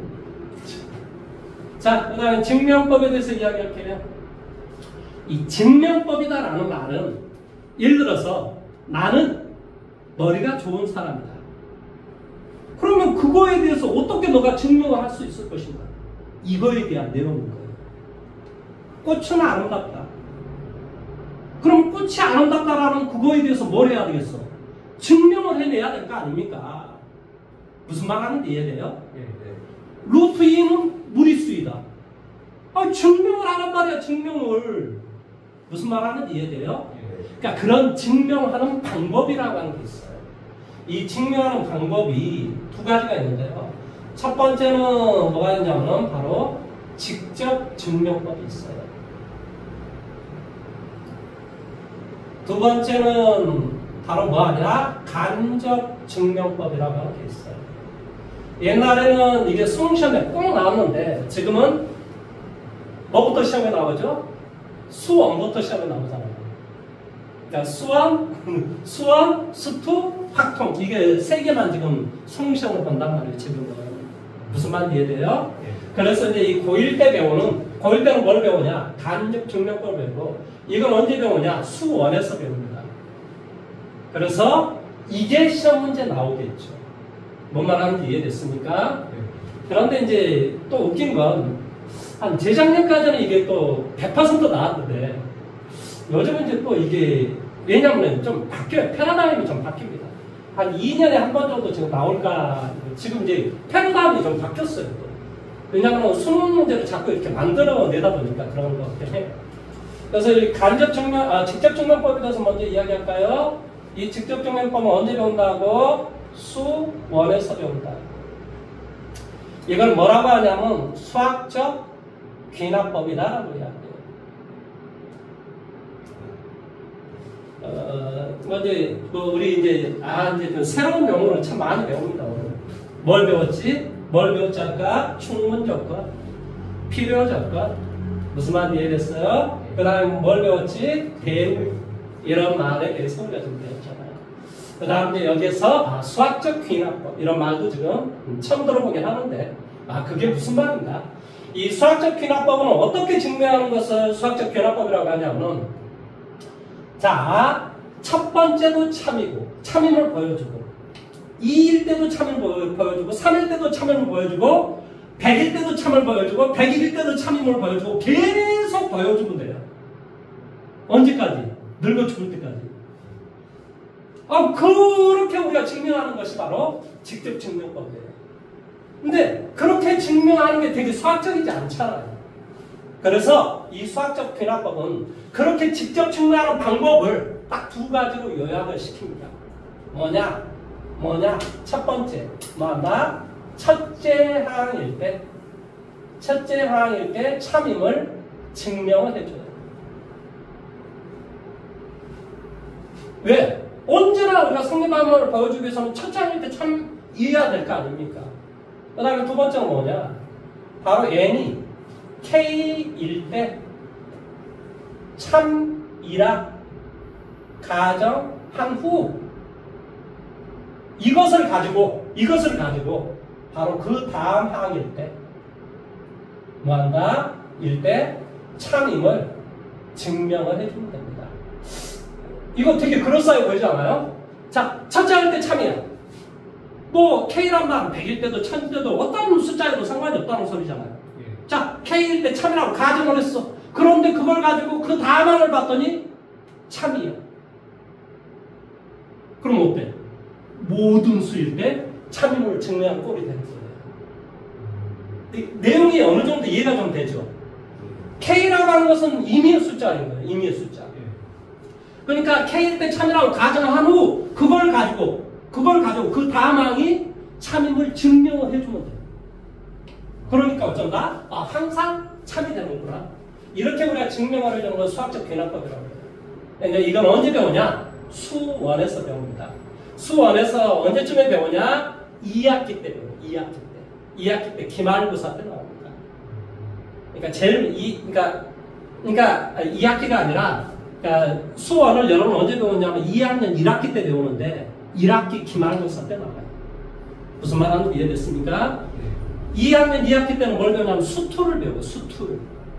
자, 그 다음에 증명법에 대해서 이야기할게요. 이 증명법이다라는 말은 예를 들어서 나는 머리가 좋은 사람이다. 그러면 그거에 대해서 어떻게 너가 증명을 할 수 있을 것인가? 이거에 대한 내용인 거예요. 꽃은 아름답다. 그럼 꽃이 아름답다라는 그거에 대해서 뭘 해야 되겠어? 증명을 해내야 될 거 아닙니까? 무슨 말 하는지 이해돼요? 루트 2는 무리수이다. 증명을 하란 말이야, 증명을. 무슨 말 하는지 이해돼요? 그러니까 그런 증명하는 방법이라고 하는 게 있어요. 이 증명하는 방법이 두 가지가 있는데요. 첫 번째는 뭐가 있냐면 바로 직접 증명법이 있어요. 두 번째는 바로 뭐하냐? 간접 증명법이라고 하는 게 있어요. 옛날에는 이게 수능시험에 꼭 나왔는데 지금은 뭐부터 시험에 나오죠? 수원부터 시험에 나오잖아요. 그러니까 수원, 수투, 확통 이게 세 개만 지금 수능시험을 본단 말이에요. 지금은. 무슨 말인지 이해돼요? 그래서 이제 이 고1 때 배우는 고1 때는 뭘 배우냐? 간접 증명법을 배우고 이건 언제 배우냐? 수원에서 배웁니다. 그래서 이게 시험 문제 나오겠죠. 뭔 말하는지 이해됐습니까? 그런데 이제 또 웃긴 건 한 재작년까지는 이게 또 100% 나왔는데 요즘은 이제 또 이게 왜냐면 좀 바뀌어요. 패러다임이 좀 바뀝니다. 한 2년에 한 번 정도 지금 나올까. 지금 이제 패러다임이 좀 바뀌었어요. 또. 왜냐하면 수능 문제를 자꾸 이렇게 만들어내다 보니까 그런 것 때문에. 그래서 이 직접 증명법에 대해서 먼저 이야기할까요? 이 직접 증명법은 언제 배운다고? 수원에서 배운다. 이걸 뭐라고 하냐면 수학적 귀납법이다라고 이야기해요. 이제 우리 이제 이제 새로운 용어를 참 많이 배웁니다. 오늘. 뭘 배웠지? 아까 충분 조건, 필요 조건. 무슨 말인지 이해됐어요? 그 다음에 뭘 배웠지? 대우. 이런 말에 대해서 우리가 좀 배웠잖아요. 그 다음에 여기서 수학적 귀납법 이런 말도 지금 처음 들어보긴 하는데 그게 무슨 말인가? 이 수학적 귀납법은 어떻게 증명하는 것을 수학적 귀납법이라고 하냐면 자, 첫 번째도 참이고 참임을 보여주고 2일 때도 참임을 보여주고 3일 때도 참임을 보여주고 100일 때도 참을 보여주고 101일 때도 참임을 보여주고 계속 보여주면 돼요. 언제까지? 늙어 죽을 때까지. 그렇게 우리가 증명하는 것이 바로 직접 증명법이에요. 근데 그렇게 증명하는 게 되게 수학적이지 않잖아요. 그래서 이 수학적 귀납법은 그렇게 직접 증명하는 방법을 딱 두 가지로 요약을 시킵니다. 뭐냐? 첫 번째, 첫째 항일 때 참임을 증명을 해줘요. 왜? 언제나 우리가 성립방법을 보여주기 위해서는 첫째 항일 때 참이어야 될 거 아닙니까? 그 다음에 두 번째는 뭐냐? 바로 n이 k일 때 참이라 가정한 후 이것을 가지고 바로 그 다음 항일 때 일 때 참임을 증명을 해주면 됩니다. 이거 되게 그럴싸해 보이지 않아요? 자, 첫째 할 때 참이야. 뭐 K란 말은 100일 때도 1000일 때도 어떤 숫자에도 상관이 없다는 소리잖아요. 자, K일 때 참이라고 가정을 했어. 그런데 그걸 가지고 그 다음 항을 봤더니 참이야. 그럼 어때? 모든 수일 때 참임을 증명한 꼴이 되는 거예요. 내용이 어느 정도 이해가 좀 되죠? K라고 하는 것은 임의의 숫자인 거예요. 임의의 숫자. 그러니까 K일 때 참이라고 가정한 후 그걸 가지고 그 다음 항이 참임을 증명을 해주면 돼요. 그러니까 어쩐다? 항상 참이 되는구나. 이렇게 우리가 증명을 하려는 건 수학적 귀납법이라고 해요. 근데 이건 언제 배우냐? 수1에서 배웁니다. 수1에서 언제쯤에 배우냐? 2학기 때 배워요. 2학기 때 기말고사 때 나옵니다. 그러니까 2학기가 아니라 수1을 여러분 언제 배우냐면 2학년 1학기 때 배우는데 1학기 기말고사 때 나와요. 무슨 말 하는지 이해됐습니까? 2학년 2학기 때는 뭘 배우냐면 수2를 배워요. 수2를.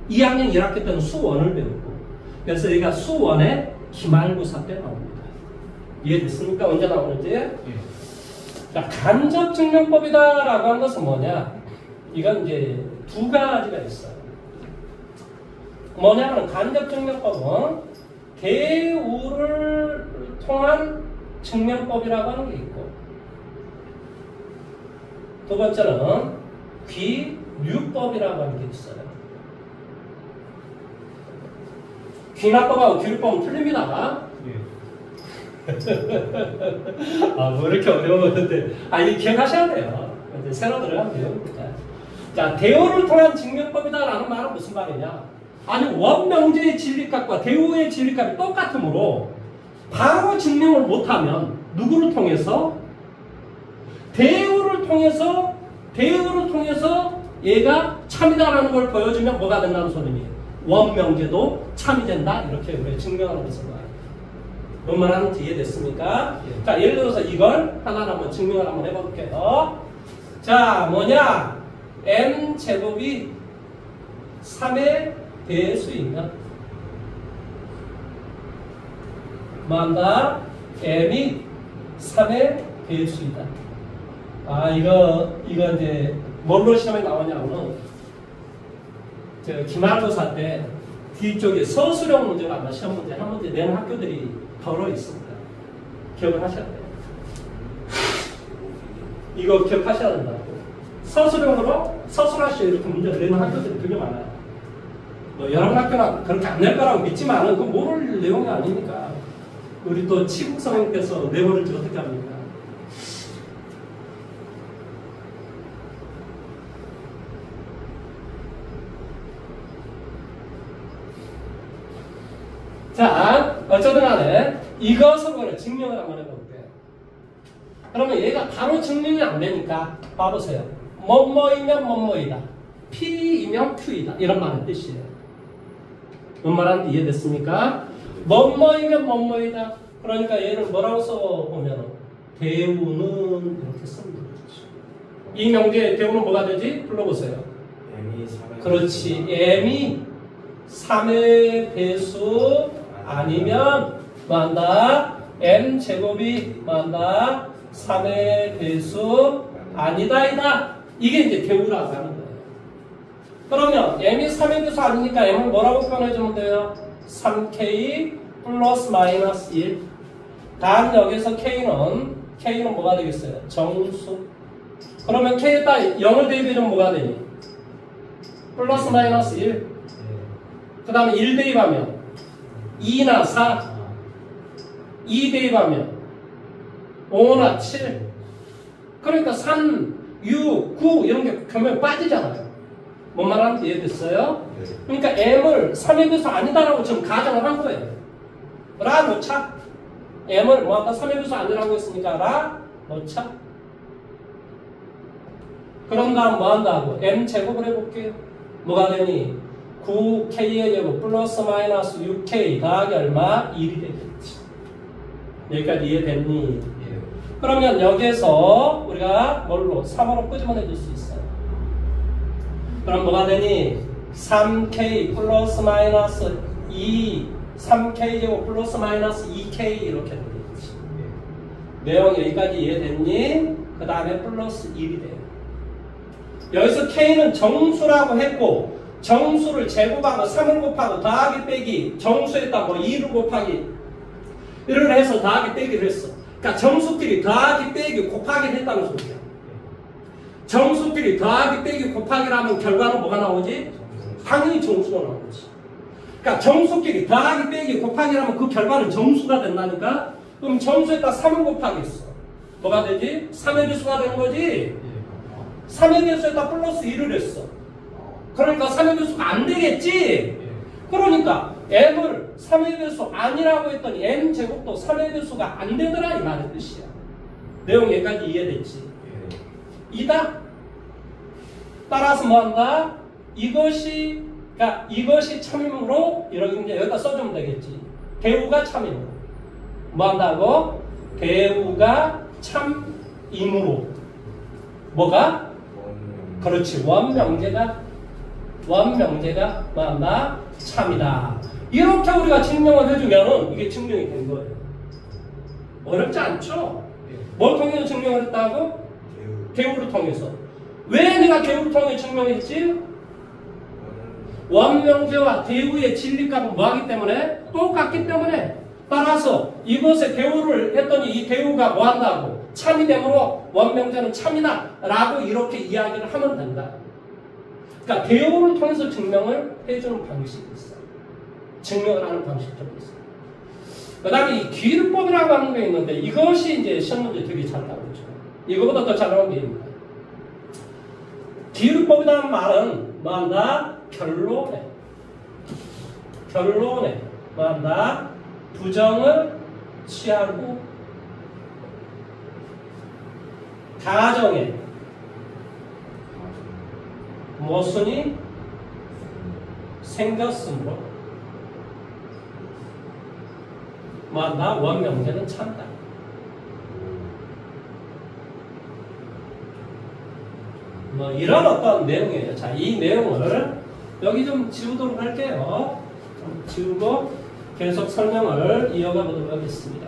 2학년 1학기 때는 수1을 배우고 그래서 여기가 수1의 기말고사 때 나옵니다. 이해됐습니까? 언제 나오는지? 자, 간접증명법이다 라고 하는 것은 뭐냐? 이건 이제 두 가지가 있어요. 뭐냐면 간접증명법은 대우를 통한 증명법이라고 하는 게 있고 두 번째는 귀류법이라고 하는 게 있어요. 귀납법하고 귀류법은 틀립니다. 뭐 이렇게 어려웠는데 이거 기억하셔야 돼요. 이제 새로 들어가면 배웁니다. 자, 대우를 통한 증명법이다라는 말은 무슨 말이냐? 원명제의 진리값과 대우의 진리값이 똑같으므로 바로 증명을 못하면 누구를 통해서? 대우를 통해서 얘가 참이다라는 걸 보여주면 뭐가 된다는 소리니? 원명제도 참이 된다. 이렇게 우리가 증명하는 것을 말해요. 뭔 말 하는지 이해됐습니까? 자, 예를 들어서 이걸 하나를 한번 증명을 한번 해볼게요. 자, 뭐냐? m제곱이 3의 배수이면 m이 3의 배수이다. 이거 이제 뭘로 시험에 나오냐면 기말고사 때 뒤쪽에 서술형 문제가 아마 시험 문제 한 문제 내는 학교들이 더러 있습니다. 기억을 하셔야 돼요. 이거 기억하셔야 된다고. 서술형으로 서술하시오 이렇게 문제를 내는 학교들이 되게 많아요. 여러분 학교는 그렇게 안 낼 거라고 믿지만은 그건 모를 내용이 아니니까. 우리 또 치국 선생님께서 내버릴지 어떻게 합니까? 자, 어쨌든 간에 이것을 증명을 한번 해볼게요. 그러면 얘가 바로 증명이 안 되니까 봐보세요. 뭐뭐이면 뭐뭐이다. P이면 Q이다. 이런 말의 뜻이에요. 뭔 말하는지 이해됐습니까? 뭐뭐이면 뭐뭐이다. 그러니까 얘를 뭐라고 써보면 대우는 이렇게 쓰면 되겠지. 이 명제의 대우는 뭐가 되지? 불러보세요.
m이 3의
그렇지. m이 3의 배수 아니면 뭐한다? m 제곱이 뭐한다? 3의 배수 아니다이다. 이게 이제 대우라고 하는 거예요. 그러면 m이 3의 배수 아니니까 m을 뭐라고 표현해주면 돼요? 3k 플러스 마이너스 1. 다음 여기서 k는 뭐가 되겠어요? 정수. 그러면 k에다 0을 대입해주면 뭐가 되니? 플러스 마이너스 1. 그 다음에 1 대입하면 2나 4, 2 대입하면 5나 7. 그러니까 3, 6, 9 이런 게 교면 빠지잖아요. 뭔 말하는지 이해됐어요? 그러니까 m을 3의 배수 아니다라고 지금 가정을 한 거예요. 라 놓자. m을 뭐 아까 3의 배수 아니라고 했으니까 라 놓자. 그런 다음 뭐 한다고? m 제곱을 해볼게요. 뭐가 되니? 9k의 제곱 플러스 마이너스 6k 더하기 얼마? 1이 되겠지. 여기까지 이해됐니? 그러면 여기에서 우리가 뭘로? 3으로 끄집어내줄 수 있어요. 그럼 뭐가 되니? 3k 플러스 마이너스 2 3k 제곱 플러스 마이너스 2k 이렇게 되겠지. 내용 여기까지 이해됐니? 그 다음에 플러스 1이 돼요. 여기서 k는 정수라고 했고 정수를 제곱하고 3을 곱하고 더하기 빼기 정수에다 뭐 2를 곱하기 이를 해서 더하기 빼기를 했어. 그러니까 정수끼리 더하기 빼기 곱하기를 했다는 소리야. 정수끼리 더하기 빼기 곱하기라면 결과는 뭐가 나오지? 당연히 정수가 나오지. 그러니까 정수끼리 더하기 빼기 곱하기라면 그 결과는 정수가 된다니까? 그럼 정수에다 3을 곱하겠어. 뭐가 되지? 3의 배수가 되는 거지? 3의 배수에다 플러스 1을 했어. 그러니까 3의 배수가 안 되겠지? 그러니까 m을 3의 배수 아니라고 했더니 m 제곱도 3의 배수가 안 되더라 이 말의 뜻이야. 내용 여기까지 이해됐지? 이다. 따라서 뭐한다? 이것이 참임으로 이렇게 이제 여기다 써주면 되겠지. 대우가 참임으로 뭐한다고? 대우가 참임으로 뭐가? 그렇지. 원명제가 뭐한다? 참이다. 이렇게 우리가 증명을 해주면은 이게 증명이 된 거예요. 어렵지 않죠? 뭘 통해서 증명을 했다고? 대우를 통해서. 왜 내가 대우를 통해 증명했지? 원명제와 대우의 진리값은 뭐하기 때문에? 똑같기 때문에. 따라서 이것에 대우를 했더니 이 대우가 뭐한다고? 참이 되므로 원명제는 참이다 라고 이렇게 이야기를 하면 된다. 그러니까 대우를 통해서 증명을 해주는 방식이 있어요. 증명을 하는 방식들이 있어요. 그 다음에 이 기율법이라고 하는 게 있는데 이것이 이제 시험 문제 되게 잘 나오죠. 이거보다 더 잘 나온 게 있습니다. 기율법이라는 말은 뭐한다? 결론에 뭐한다? 부정을 취하고 가정에 모순이 생겼으므로 뭐한다? 원명제는 참다. 뭐 이런 어떤 내용이에요. 자, 이 내용을 여기 좀 지우도록 할게요. 좀 지우고 계속 설명을 이어가 보도록 하겠습니다.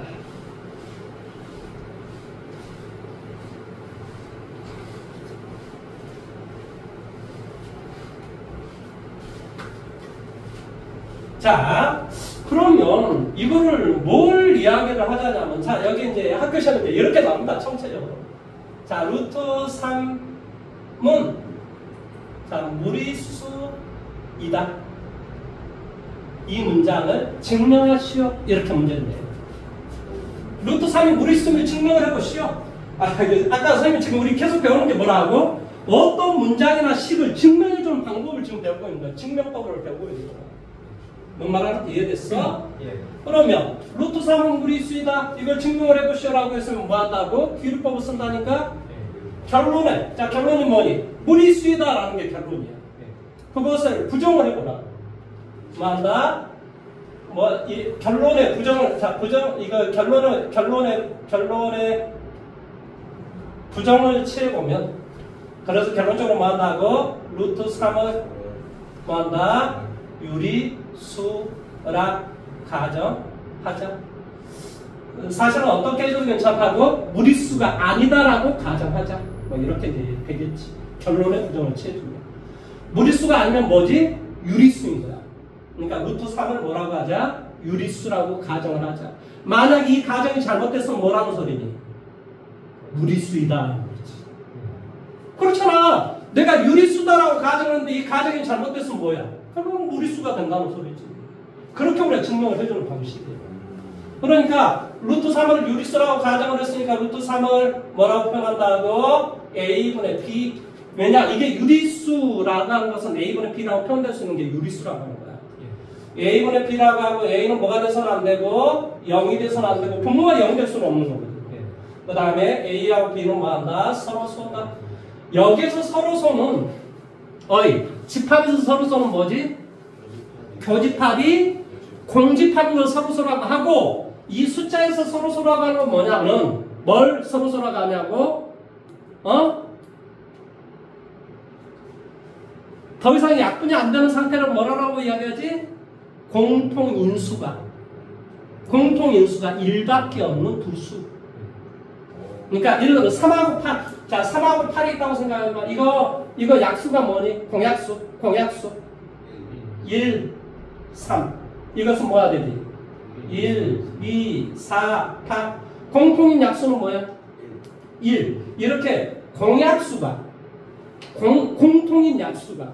자, 그러면 이거를 뭘 이야기를 하자냐면, 자, 여기 이제 학교 시험에 이렇게 나옵니다. 총체적으로. 자, 루트 3은 자, 무리수이다. 이 문장을 증명하시오. 이렇게 문제를 내요. 루트 3이 무리수를 증명을 해보시오. 아까 선생님이 지금 우리 계속 배우는 게 뭐라고? 어떤 문장이나 식을 증명해주는 방법을 지금 배우고 있는 거야. 증명법을 배우고 있는 거야. 뭔 말하는지 이해됐어?
예.
그러면 루트 3은 무리수이다. 이걸 증명을 해보시오라고 했으면 뭐 한다고? 기울법을 쓴다니까? 결론에. 자, 결론이 뭐니? 무리수이다라는 게 결론이야. 그것을 부정을 해보라. 뭐 한다? 뭐 이 결론의 부정을 자 부정 이거 결론의 부정을 취해보면 그래서 결론적으로 뭐 한다고 루트 3을 뭐 한다 유리수라 가정하자. 사실은 어떻게 해도 괜찮다고 무리수가 아니다라고 가정하자. 뭐 이렇게 되겠지. 결론의 부정을 취해주면 무리수가 아니면 뭐지? 유리수인 거야. 그러니까 루트 3을 뭐라고 하자? 유리수라고 가정을 하자. 만약 이 가정이 잘못됐으면 뭐라는 소리니? 무리수이다. 그렇잖아. 내가 유리수다라고 가정했는데 이 가정이 잘못됐으면 뭐야? 그럼 무리수가 된다는 소리지. 그렇게 우리가 증명을 해주는 방식이에요. 그러니까 루트 3을 유리수라고 가정을 했으니까 루트 3을 뭐라고 표현한다고? A분의 B. 왜냐? 이게 유리수라고 하는 것은 A분의 B라고 표현될 수 있는 게 유리수라고 하는 거야. A분의 B라고 하고 A는 뭐가 돼서는 안 되고 0이 돼서는 안 되고 분모가 0이 될 수는 없는 거거든. 그 다음에 A하고 B는 뭐 한다? 서로소다. 여기에서 서로소는 집합에서 서로소는 뭐지? 교집합이 공집합인 걸 서로소라고 하고 이 숫자에서 서로소라고 하는 건 뭐냐면 뭘 서로소라고 하냐고? 더 이상 약분이 안 되는 상태를 뭐라고 이야기하지? 공통인수가 1밖에 없는 두 수. 그러니까 예를 들어 3하고 8. 자, 3하고 8이 있다고 생각하면 이거 약수가 뭐니? 공약수. 1, 3. 이것은 뭐야 되지? 1, 2, 4, 8. 공통인 약수는 뭐야? 1. 이렇게 공약수가 공통인 약수가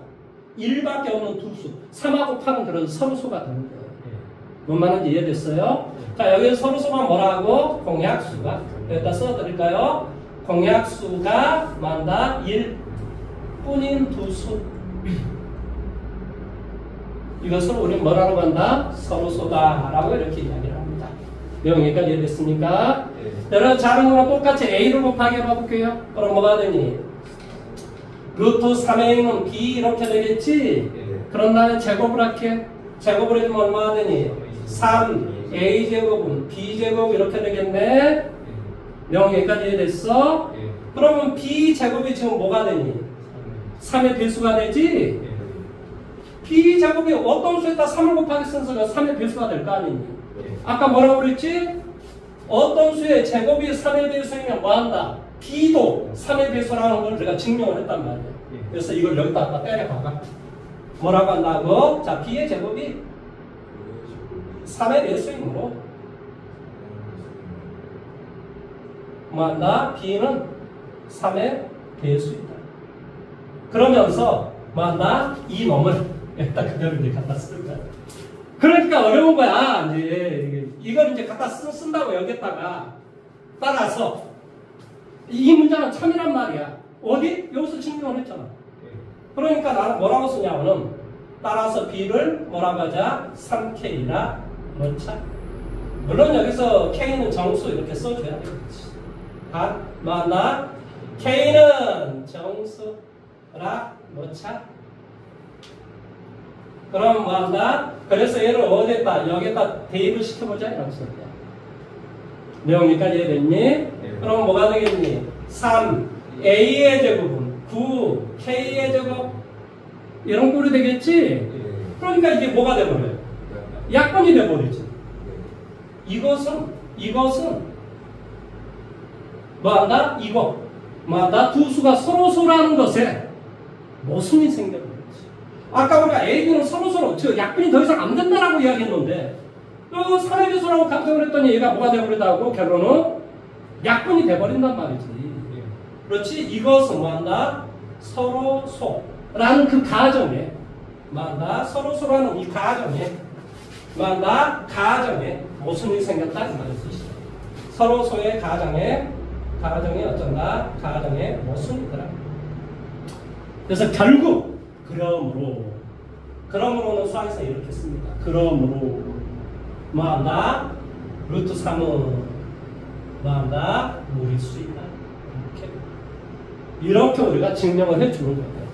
1밖에 없는 두 수. 3하고 8은 그런 서로소가 되는 거예요. 뭔 말인지 이해됐어요? 자, 여기 서로소가 뭐라고? 공약수가. 여기다 써드릴까요? 공약수가 만다 1뿐인 두 수. 이것을 우리 뭐라고 한다? 서로소다 라고 이렇게 이야기를 합니다. 내용이까지 이해됐습니까? 여러분 다른 거랑 똑같이 A를 곱하기 해봐볼게요. 그럼 뭐가 되니? 루트 3A는 B 이렇게 되겠지? 그런 다음에 제곱을 할게. 제곱을 해주면 얼마가 되니? 3A제곱은 B제곱 이렇게 되겠네? 명예까지 이해됐어? 그러면 B제곱이 지금 뭐가 되니? 3의 배수가 되지? B제곱이 어떤 수에다 3을 곱하기 쓴 수가 3의 배수가 될 거 아니니? 아까 뭐라고 그랬지? 어떤 수의 제곱이 3의 배수이면 뭐한다? B도 3의 배수라는 걸 우리가 증명을 했단 말이야. 그래서 이걸 여기다 갖다 때려박아. 뭐라고 한다고? 자, B의 제곱이 3의 배수이므로 뭐한다? B는 3의 배수이다. 그러면서 뭐한다? 이 놈을 여기다 그대로 이제 갖다 쓰는 거야. 그러니까 어려운 거야. 이제 이걸 이제 갖다 쓴다고 여기다가 따라서 이 문장은 참이란 말이야. 어디? 여기서 증명을 했잖아. 그러니까 나는 뭐라고 쓰냐면은 따라서 B를 뭐라고 하자? 3K라 넣자. 물론 여기서 K는 정수 이렇게 써줘야 되겠지. 다 맞나? K는 정수라 넣자. 그럼 뭐한다? 그래서 얘를 어디에다? 여기에다 대입을 시켜보자 이런 소리야. 내용이까지 이해됐니? 그럼 뭐가 되겠니? 3A의 제곱은 9K의 제곱 이런 꼴이 되겠지? 그러니까 이게 뭐가 돼버려요? 약분이 돼버리지. 이것은 뭐한다? 이거 뭐한다? 두 수가 서로소라는 것에 모순이 생겨버리지. 아까 우리가 A는 서로서로 약분이 더 이상 안 된다라고 이야기했는데 3의 배수라고 가정을 했더니 얘가 뭐가 돼버리다고 결론은 약분이 돼버린단 말이지. 그렇지? 이것은 뭐한다? 서로소라는 그 가정에 뭐한다? 서로소라는 이 가정에 뭐한다? 가정에 모순이 생겼다 이 말이지. 서로소의 가정에 어쩐다? 가정에 모순이더라. 그래서 결국 그러므로는 수학에서 이렇게 씁니다. 그러므로 뭐한다? 루트 3은 뭐한다? 무리수이다. 이렇게 우리가 증명을 해주는 거예요.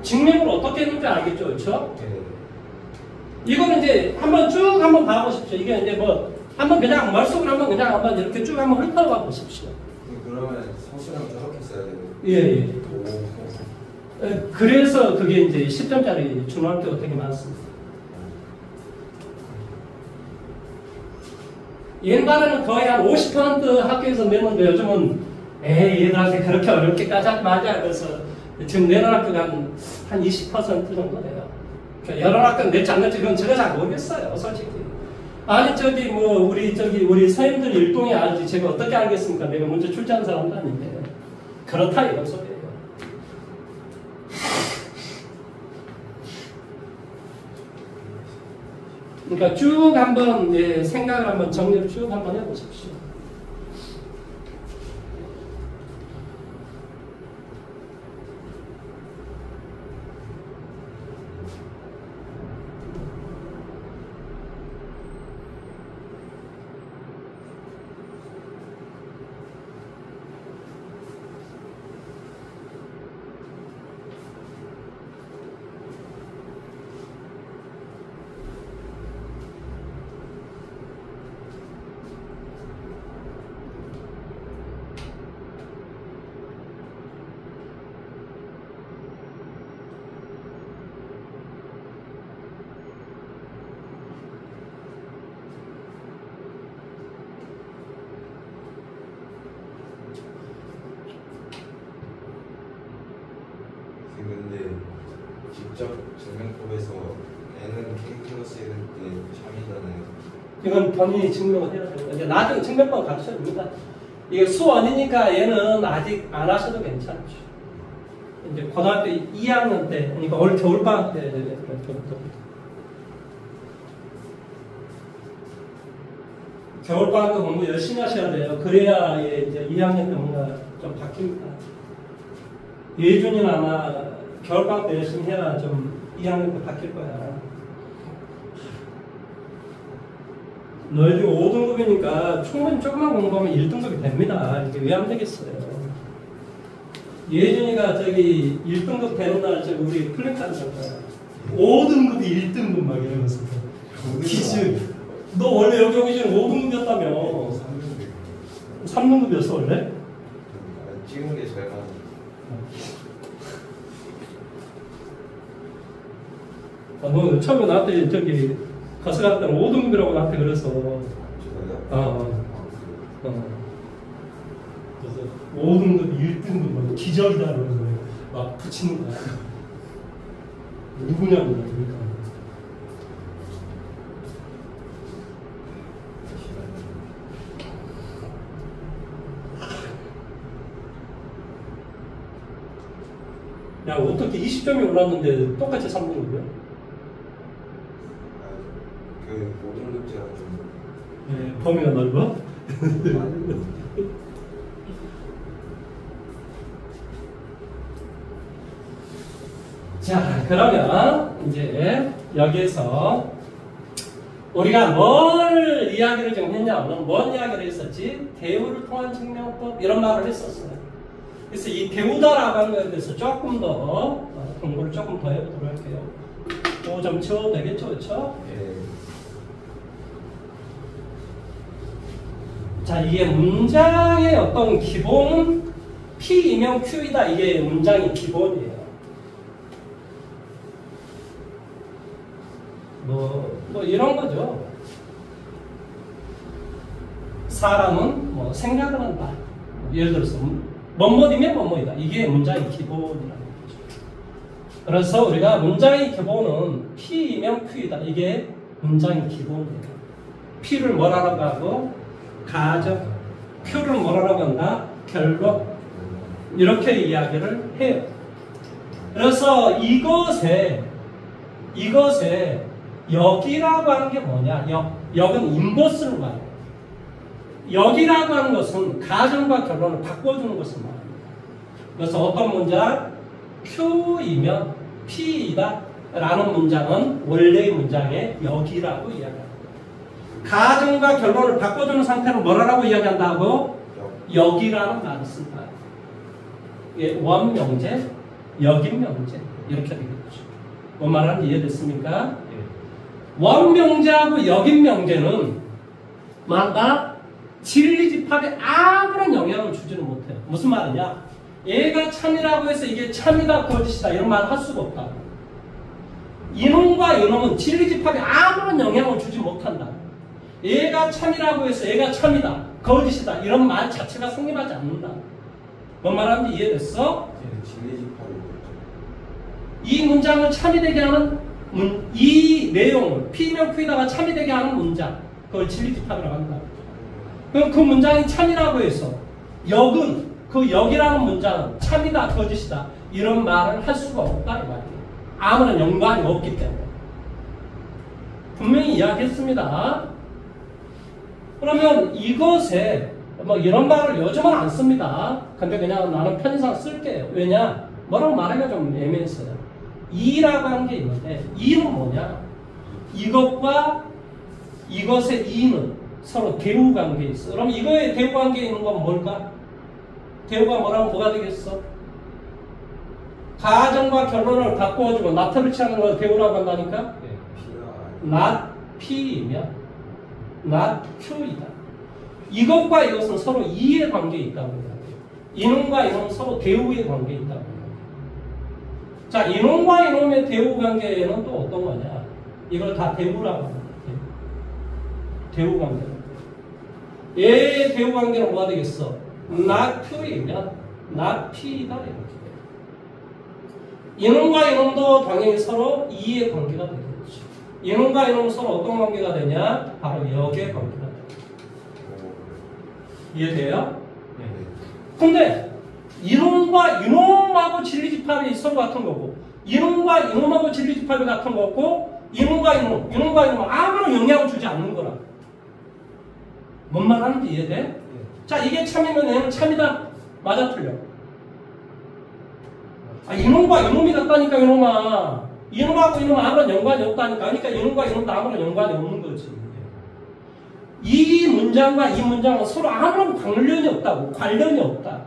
증명을 어떻게 했는지 알겠죠? 그렇죠? 이거는 이제 한번 쭉 한번 봐보십시오. 이게 이제 뭐 한번 그냥 머릿속으로 한번 이렇게 쭉 한번 훑어봐 보십시오.
그러면 성수랑 저렇게 써야 되는.
예. 그래서 그게 이제 10점짜리 중학교가 되게 많습니다. 옛날에는 거의 한 50% 학교에서 내는데 요즘은 얘들한테 그렇게 어렵게까지 하지 말자. 그래서 지금 내는 학교가 한 20% 정도 돼요. 그러니까 여러 학교는 냈지 안 냈지 그건 제가 잘 모르겠어요, 솔직히. 아니 우리 선생님들 일동이 알지 제가 어떻게 알겠습니까? 내가 문제 출제한 사람도 아닌데. 그렇다 이런 소리예요. 그러니까 쭉 한번 생각을 한번 정리를 쭉 한번 해보십시오.
근데 직접 증명법에서 n은 k 플러스 1은 참이잖아요.
이건 본인이 증명을 해야 되는 거예요. 나중에 증명법 가르쳐야 됩니다. 이게 수원이니까 얘는 아직 안 하셔도 괜찮죠. 이제 고등학교 2학년 때, 그러니까 올 겨울방학 때 겨울방학 때 공부 열심히 하셔야 돼요. 그래야 이제 2학년 때 뭔가 좀 바뀝니다. 예준이는 아마 겨울방학 때 열심히 해야 좀 2학년 때 바뀔 거야. 너희들 5등급이니까 충분히 조금만 공부하면 1등급이 됩니다. 이게 왜 안 되겠어요? 예준이가 저기 1등급 되는 날 저기 우리 플랜카드잖아. 5등급이 1등급 막 이러면서 기즈. 너 원래 여기 오기 전에 5등급이었다며. 3등급이었어 원래?
찍은 게 잘 맞아.
너 처음에 나한테 저기 가서 갈 때는 5등급이라고 나한테 그래서. 그래서 5등급, 1등급 막 기절이다 그러면서 막 붙이는 거야. 누구냐고 그러니까. 야, 어떻게 20점이 올랐는데 똑같이 3등급이야?
그 5등급제가 좀
네, 범위가 넓어? 자, 그러면 이제 여기에서 우리가 뭘 이야기를 지금 했냐면 뭔 이야기를 했었지? 대우를 통한 증명법 이런 말을 했었어요. 그래서 이 배우다라고 하는 것에 대해서 조금 더 공부를 조금 더 해보도록 할게요. 5점 채워도 되겠죠? 그렇죠?
예.
자, 이게 문장의 어떤 기본은 P이면 Q이다. 이게 문장의 기본이에요. 뭐 이런 거죠. 사람은 뭐 생각을 한다. 예를 들어서 뭐뭐이면 뭐뭐이다. 이게 문장의 기본이라는 거죠. 그래서 우리가 문장의 기본은 P이면 Q이다. 이게 문장의 기본이에요. P를 뭐라고 하고 가정, Q를 뭐라고 한다? 결론. 이렇게 이야기를 해요. 그래서 이것에 역이라고 하는 게 뭐냐? 역은 인버스를 말해요. 역이라고 하는 것은 가정과 결론을 바꿔주는 것을 말합니다. 그래서 어떤 문장? Q이면 P이다 라는 문장은 원래의 문장의 역이라고 이야기합니다. 가정과 결론을 바꿔주는 상태를 뭐라고 이야기한다고? 역이라는 말을 쓴다. 이게 원명제, 역인명제 이렇게 되겠죠. 뭔 말하는지 이해됐습니까? 예. 자, 그러면 이제 여기에서 우리가 문장의 기본은 P이면 Q이다. 이게 문장의 기본이에요. P를 뭐라고 하고 가정과 결론을 바꿔주는 상태를 뭐라고 이야기한다고? 역이라는 말을 쓴다. 이게 원명제, 역인명제 이렇게 되겠죠. 뭔 말하는지 이해됐습니까? 예. 원명제하고 역인명제는 뭔가 진리집합에 아무런 영향을 주지는 못해요. 무슨 말이냐? 얘가 참이라고 해서 이게 참이다 거짓이다 이런 말을 할 수가 없다. 이놈과 이놈은 진리집합에 아무런 영향을 주지 못한다. 얘가 참이라고 해서 얘가 참이다 거짓이다 이런 말 자체가 성립하지 않는다. 뭔 말하는지 이해됐어? 이 문장을 참이 되게 하는 이 내용을 P면 Q에다가 참이 되게 하는 문장 그걸 진리집합이라고 한다. 그럼 그 문장이 참이라고 해서 역은 그 역이라는 문장은 참이다 거짓이다 이런 말을 할 수가 없다 이 말이에요. 아무런 연관이 없기 때문에 분명히 이야기했습니다. 그러면 이것에 뭐 이런 말을 요즘은 안 씁니다. 근데 그냥 나는 편의상 쓸게요. 왜냐? 뭐라고 말하기가 좀 애매했어요. 이라고 한 게 있는데 이는 뭐냐? 이것과 이것의 이는 서로 대우 관계에 있어. 그럼 이거에 대우 관계에 있는 건 뭘까? 대우가 뭐라면 뭐가 되겠어? 가정과 결론을 바꾸어주고 나트를 취하는 걸 대우라고 한다니까? not P이면 not Q이다. 이것과 이것은 서로 이의 관계에 있다고 해요. 이놈과 이놈은 서로 대우의 관계에 있다고 해요. 자, 이놈과 이놈의 대우 관계에는 또 어떤 거냐? 이걸 다 대우라고 합니다. 대우 관계. 얘의 대우 관계는 뭐가 되겠어? not Q이면 not P이다 이렇게 돼요. 이놈과 이놈도 당연히 서로 이의 관계가 되겠죠. 이놈과 이놈은 서로 어떤 관계가 되냐? 바로 역의 관계가 돼요. 이해돼요? 네. 근데 이놈과 이놈하고 진리집합이 서로 같은 거고 이놈과 이놈하고 진리집합이 같은 거고 이놈과 이놈은 아무런 영향을 주지 않는 거라. 뭔 말 하는지 이해돼? 네. 자, 이게 참이면 얘는 참이다. 맞아 틀려? 아, 이놈과 이놈이 같다니까 이놈아. 이놈하고 이놈은 아무런 연관이 없다니까. 그러니까 이놈과 이놈도 아무런 연관이 없는 거지. 이 문장과 이 문장은 서로 아무런 관련이 없다고. 관련이 없다.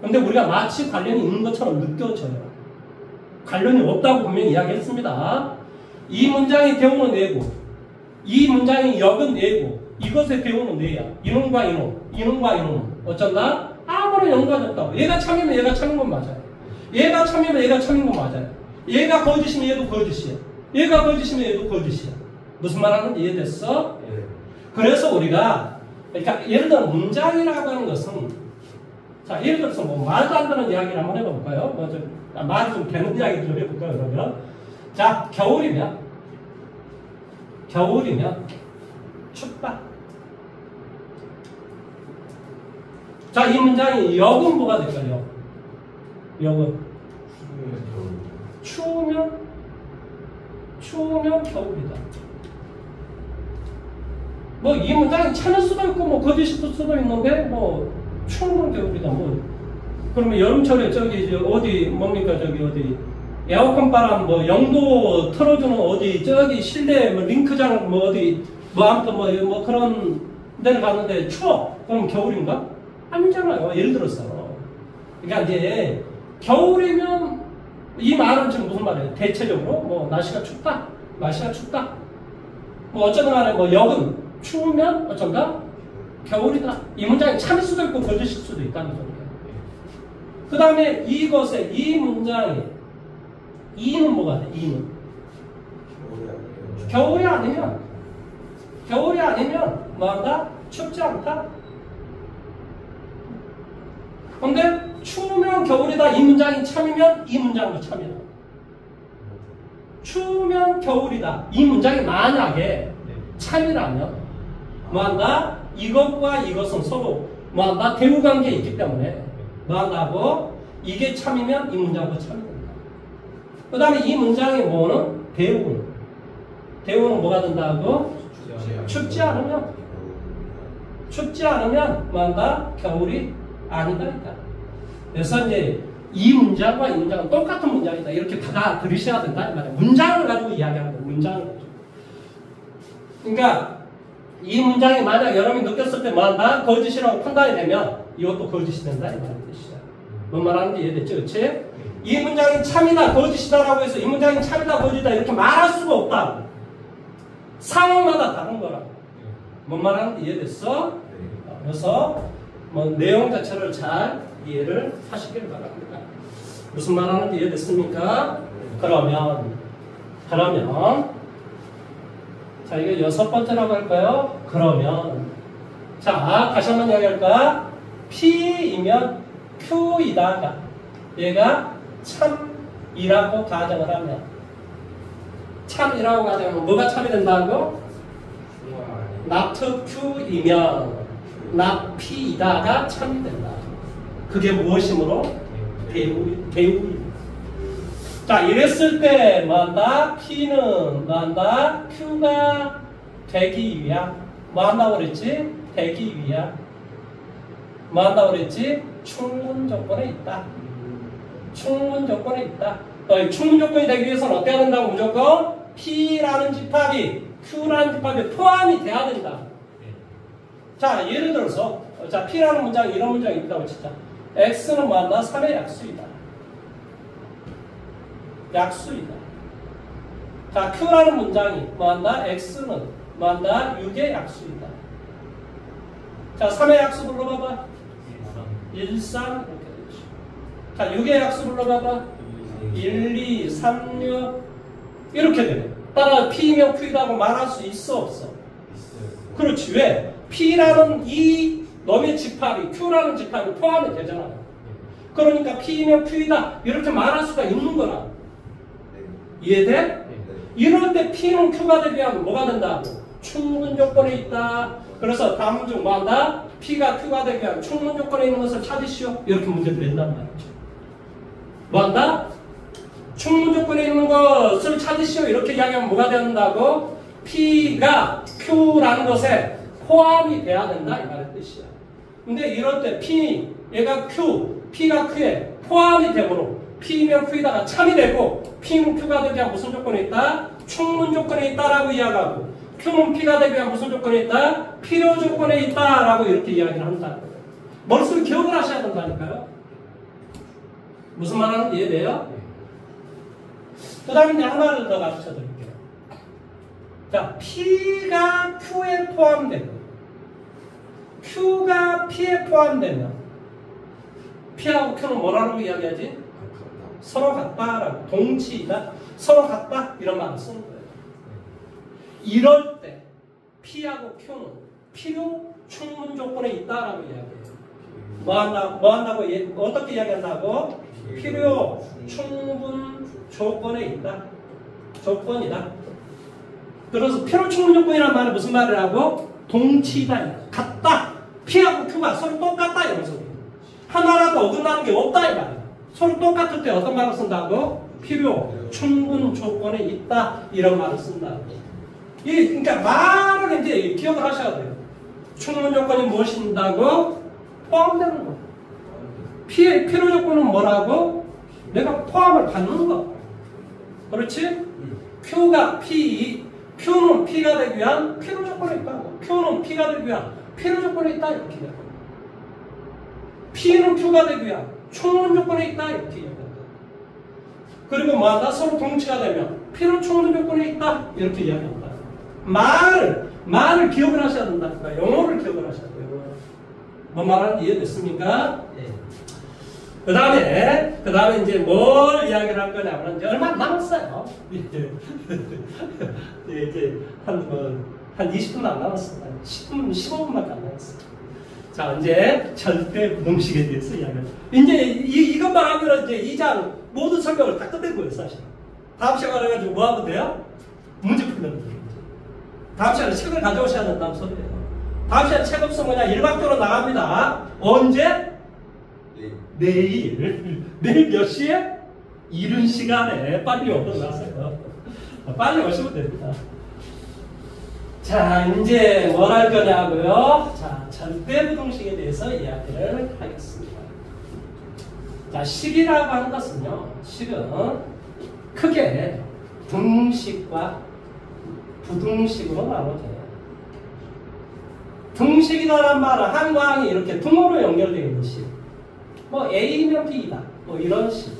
근데 우리가 마치 관련이 있는 것처럼 느껴져요. 관련이 없다고 분명히 이야기했습니다. 이 문장의 대우는 얘고 이 문장의 역은 얘고 이것의 대우는 얘야. 이놈과 이놈, 이놈과 이놈 어쩐다? 아무런 연관이 없다고. 얘가 참이면 얘가 참인 건 맞아요. 얘가 참이면 얘가 참인 건 맞아요. 얘가 거짓이면 얘도 거짓이야. 얘가 거짓이면 얘도 거짓이야. 무슨 말 하는지 이해됐어? 네. 그래서 우리가 그러니까 예를 들어 문장이라고 하는 것은 자 예를 들어서 뭐 말도 안 되는 이야기를 한번 해볼까요? 뭐 좀 말이 좀 되는 이야기 좀 해볼까요? 그러면 자 겨울이면 춥다. 자 이 문장이 역은 뭐가 될까요? 역은 추우면 겨울이다. 뭐 이 문장이 참을 수도 있고 뭐 거짓일 수도 있는데 뭐 추우면 겨울이다. 뭐 그러면 여름철에 저기 어디 뭡니까 저기 어디 에어컨 바람 뭐 영도 틀어주는 어디 저기 실내 뭐 링크장 뭐 어디 뭐 아무튼 뭐 그런 데를 갔는데 추워. 그럼 겨울인가? 아니잖아요. 예를 들어서. 그러니까 이제 겨울이면 이 말은 지금 무슨 말이에요? 대체적으로 뭐 날씨가 춥다. 뭐 어쩌든 간에 뭐 역은 추우면 어쩐다? 겨울이다. 이 문장이 참일 수도 있고 거짓일 수도 있다는 소리예요. 그 다음에 이것에 이 문장에 이는 뭐가 돼? 이는 겨울이 아니면 뭐한다? 춥지 않다. 근데 추우면 겨울이다. 이 문장이 참이면 이 문장도 참이다. 추우면 겨울이다. 이 문장이 만약에 참이라면 뭐한다? 이것과 이것은 서로 뭐한다? 대우관계에 있기 때문에 뭐한다고? 이게 참이면 이 문장도 참이 된다. 그 다음에 이 문장의 뭐는? 대우는 뭐가 된다고? 춥지 않으면 뭐한다? 겨울이 아니다. 그래서 이제 이 문장과 이 문장은 똑같은 문장이다. 이렇게 받아들이셔야 된다. 이 말이야. 문장을 가지고 이야기하는 거예요. 문장을 가지고. 그러니까 이 문장이 만약 여러분이 느꼈을 때 뭐한다? 거짓이라고 판단이 되면 이것도 거짓이 된다. 이 말의 뜻이야. 뭔 말하는지 이해됐죠? 그렇지? 이 문장이 참이다 거짓이다라고 해서 이 문장이 참이다 거짓이다 이렇게 말할 수가 없다. 상황마다 다른 거라. 뭔 말하는지 이해됐어? 그래서 뭐 내용 자체를 잘 이해를 하시길 바랍니다. 무슨 말하는지 이해됐습니까? 그러면 자 이게 6번째라고 할까요? 그러면 자 다시 한번 이야기할까? P이면 Q이다가 얘가 참이라고 가정을 하면 참이라고 가정하면 뭐가 참이 된다고? not Q이면 not P이다가 참이 된다. 그게 무엇이므로? 대우입니다. 자 이랬을 때 뭐한다? P는 뭐한다? Q가 되기 위한 뭐한다고 그랬지? 되기 위한 뭐한다고 그랬지? 충분 조건에 있다. 충분 조건에 있다. 충분 조건이 되기 위해서는 어떻게 해야 된다고 무조건? P라는 집합이 Q라는 집합이 포함이 돼야 된다. 자 예를 들어서 자 P라는 문장 이런 문장이 있다고 치자. X는 뭐한다? 3의 약수이다. 약수이다. 자 Q라는 문장이 뭐한다? X는 뭐한다? 6의 약수이다. 자 3의 약수 불러봐봐. 1, 3 이렇게 되죠. 자 6의 약수 불러봐봐. 1, 2, 3, 6 이렇게 되네. 따라 P이면 Q이라고 말할 수 있어 없어? 그렇지. 왜? P라는 이 놈의 집합이 Q라는 집합이 포함이 되잖아. 그러니까 P이면 Q이다 이렇게 말할 수가 있는 거라. 이해돼? 이럴 때 P는 Q가 되기 위한 뭐가 된다고? 충분 조건에 있다. 그래서 다음 중 뭐한다? P가 Q가 되기 위한 충분 조건에 있는 것을 찾으시오. 이렇게 문제를 낸단 말이죠. 뭐한다? 충분 조건에 있는 것을 찾으시오. 이렇게 이야기하면 뭐가 된다고? P가 Q라는 것에 포함이 돼야 된다. 이 말의 뜻이야. 근데 이럴 때 P, 얘가 Q, P가 Q에 포함이 되므로 P면 Q에다가 참이 되고 P는 Q가 되기 위한 무슨 조건에 있다? 충분 조건에 있다라고 이야기하고 Q는 P가 되기 위한 무슨 조건에 있다? 필요 조건에 있다라고 이렇게 이야기를 한다. 머릿속에 기억을 하셔야 된다니까요. 무슨 말하는지 이해돼요? 그 다음에 하나를 더 가르쳐 드릴게요. 자, P가 Q에 포함되고 Q가 P에 포함되면 P하고 Q는 뭐라고 이야기하지? 서로 같다라고. 동치이다. 서로 같다. 이런 말을 쓰는 거예요. 이럴 때 P하고 Q는 필요 충분 조건에 있다라고 이야기해요. 뭐 한다고 어떻게 이야기한다고? 필요 충분 조건에 있다. 조건이다. 그래서 필요 충분 조건이라는 말은 무슨 말이라고? 동치이다. 같다. P하고 Q가 서로 똑같다. 이러면서 하나라도 어긋나는 게 없다. 이 말이야. 서로 똑같을 때 어떤 말을 쓴다고? 필요 충분 조건에 있다. 이런 말을 쓴다고. 그러니까 말을 이제 기억을 하셔야 돼요. 충분 조건이 무엇인다고? 포함되는 거. 필요 조건은 뭐라고? 내가 포함을 받는 거. 그렇지? Q가 Q는 P가 되기 위한 필요 조건에 있다고. Q는 P가 되기 위한 필요 조건에 있다. 이렇게 돼요. P는 Q가 되기 위한 충분 조건에 있다. 이렇게 이야기한다. 그리고 뭐한다? 서로 동치가 되면 필요 충분 조건에 있다. 이렇게 이야기한다. 말을 기억을 하셔야 된다니까. 영어를 기억을 하셔야 돼요. 뭔 말하는지 이해됐습니까? 네. 그 다음에 이제 뭘 이야기를 할 거냐면 이제 얼마 안 남았어요. 이제 한 20분 안 남았어요. 10분, 15분밖에 안 남았어요. 자, 이제 절대 부동식에 대해서 이야기를. 이제 이것만 하면 이제 이 장 모든 설명을 다 끝낸 거예요, 사실. 다음 시간에 해가지고 뭐 하면 돼요? 문제 풀면 돼요. 다음 시간에 책을 가져오셔야 된다는 소리예요. 다음 시간에 책 없으면 그냥 일방적으로 나갑니다. 언제? 내일 몇 시에? 이른 시간에 빨리 오셔서 빨리 오시면 됩니다. 자, 이제 뭘 할 거냐고요? 자, 절대부동식에 대해서 이야기를 하겠습니다. 자, 식이라고 하는 것은요, 식은 크게 등식과 부등식으로 나눠져요. 등식이라는 말은 한 광이 이렇게 등으로 연결되어 있는 식. 뭐 A면 B이다. 뭐 이런 식.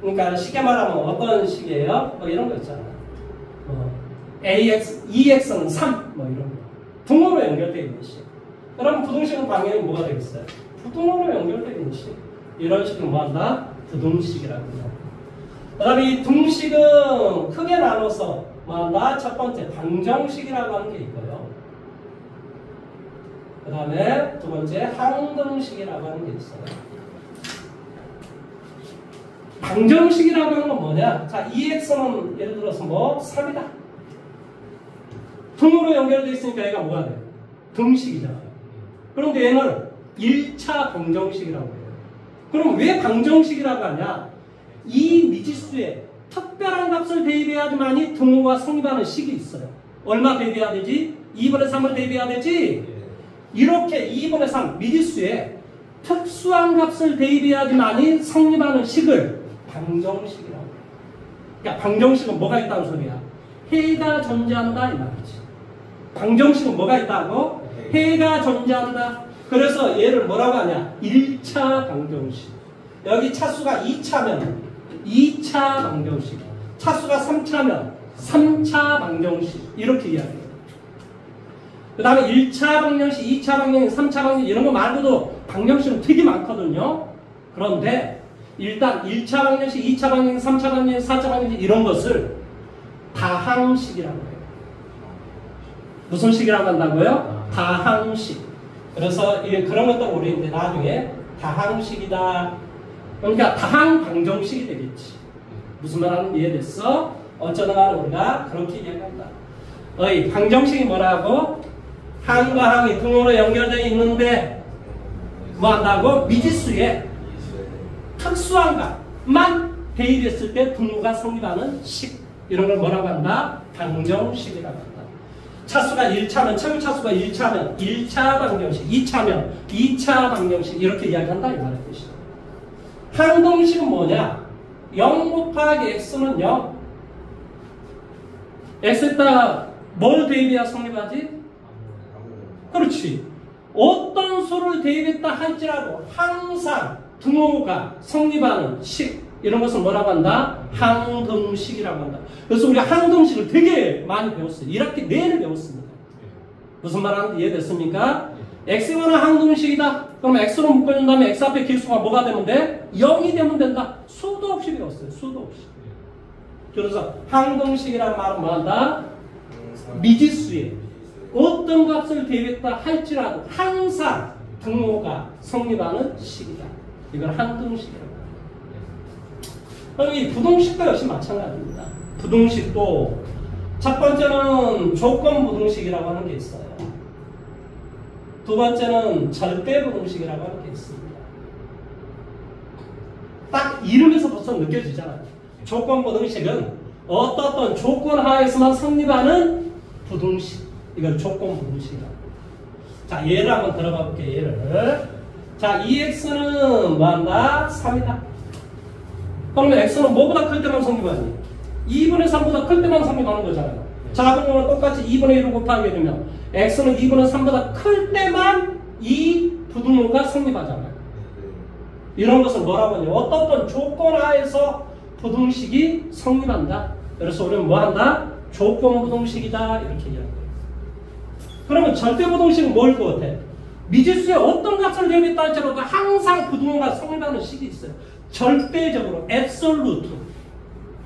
그러니까 쉽게 말하면 어떤 식이에요? 뭐 이런 거 있잖아요. AX, 2X는 3, 뭐 이런 거. 등호로 연결되어 있는 식. 그럼 부등식은 당연히 뭐가 되겠어요? 부등호로 연결되어 있는 식. 이런 식을 뭐한다? 부등식이라고 합니다. 그 다음에 이 등식은 크게 나눠서 뭐한다? 첫 번째 방정식이라고 하는 게 있고요. 그 다음에 두 번째 항등식이라고 하는 게 있어요. 방정식이라고 하는 건 뭐냐? 자, 2x는 예를 들어서 뭐 3이다. 등으로 연결되어 있으니까 얘가 뭐가 돼요? 등식이잖아요. 그런데 얘는 1차 방정식이라고 해요. 그럼 왜 방정식이라고 하냐? 이 미지수에 특별한 값을 대입해야지만이 등호가 성립하는 식이 있어요. 얼마 대입해야 되지? 2분의 3을 대입해야 되지? 이렇게 2분의 3 미지수에 특수한 값을 대입해야지만이 성립하는 식을 방정식이라고 해요. 그러니까 방정식은 뭐가 있다는 소리야? 해가 존재한다 이 말이지. 방정식은 뭐가 있다고? 해가 존재한다. 그래서 얘를 뭐라고 하냐? 1차 방정식. 여기 차수가 2차면 2차 방정식. 차수가 3차면 3차 방정식. 이렇게 이야기해요. 그 다음에 1차 방정식, 2차 방정식, 3차 방정식 이런 거 말고도 방정식은 되게 많거든요. 그런데 일단 1차 방정식, 2차 방정식, 3차 방정식, 4차 방정식 이런 것을 다항식이라고 해요. 무슨 식이라고 한다고요? 다항식. 그래서 그런 것도 우리 이제 나중에 다항식이다. 그러니까 다항 방정식이 되겠지. 무슨 말 하는지 이해됐어? 어쩌다가 우리가 그렇게 이야기한다. 방정식이 뭐라고? 항과 항이 등호로 연결되어 있는데 뭐 한다고? 미지수에 특수한 값만 대입했을 때 등호가 성립하는 식. 이런 걸 뭐라고 한다? 방정식이라고 한다. 차수가 1차면, 최고 차수가 1차면 1차 방정식, 2차면 2차 방정식 이렇게 이야기한다 이 말의 뜻이야. 항등식은 뭐냐? 0 곱하기 x는 0. x에다가 뭘 대입해야 성립하지? 그렇지. 어떤 수를 대입했다 할지라도 항상 등호가 성립하는 식 이런 것을 뭐라고 한다? 항등식이라고 한다. 그래서 우리가 항등식을 되게 많이 배웠어요. 1학기 내내 배웠습니다. 무슨 말 하는지 이해됐습니까? x는 항등식이다. 그러면 x로 묶어준 다음에 x 앞에 기수가 뭐가 되면 돼? 0이 되면 된다. 수도 없이 배웠어요. 수도 없이. 그래서 항등식이라는 말은 뭐한다? 미지수에 어떤 값을 대입했다 할지라도 항상 등호가 성립하는 식이다. 이걸 항등식이라고 합니다. 그럼 이 부등식도 역시 마찬가지입니다. 부등식도 첫 번째는 조건부등식이라고 하는 게 있어요. 두 번째는 절대부등식이라고 하는 게 있습니다. 딱 이름에서 벌써 느껴지잖아요. 조건부등식은 어떤 조건 하에서만 성립하는 부등식. 이걸 조건부등식이라고. 자, 예를 한번 들어가 볼게요. 예를. 자, 2x는 뭐한다? 3이다. 그러면 x는 뭐보다 클 때만 성립하니? 2분의 3보다 클 때만 성립하는 거잖아요. 작은 거는 똑같이 2분의 1을 곱하게 되면 x는 2분의 3보다 클 때만 이 부등호가 성립하잖아요. 이런 것을 뭐라고 하냐? 어떤 조건 하에서 부등식이 성립한다. 그래서 우리는 뭐 한다? 조건부등식이다. 이렇게 이야기해요. 그러면 절대부등식은 뭘 것 같아? 미지수에 어떤 값을 대입했다 할지라도 항상 부등호가 성립하는 식이 있어요. 절대적으로, absolute.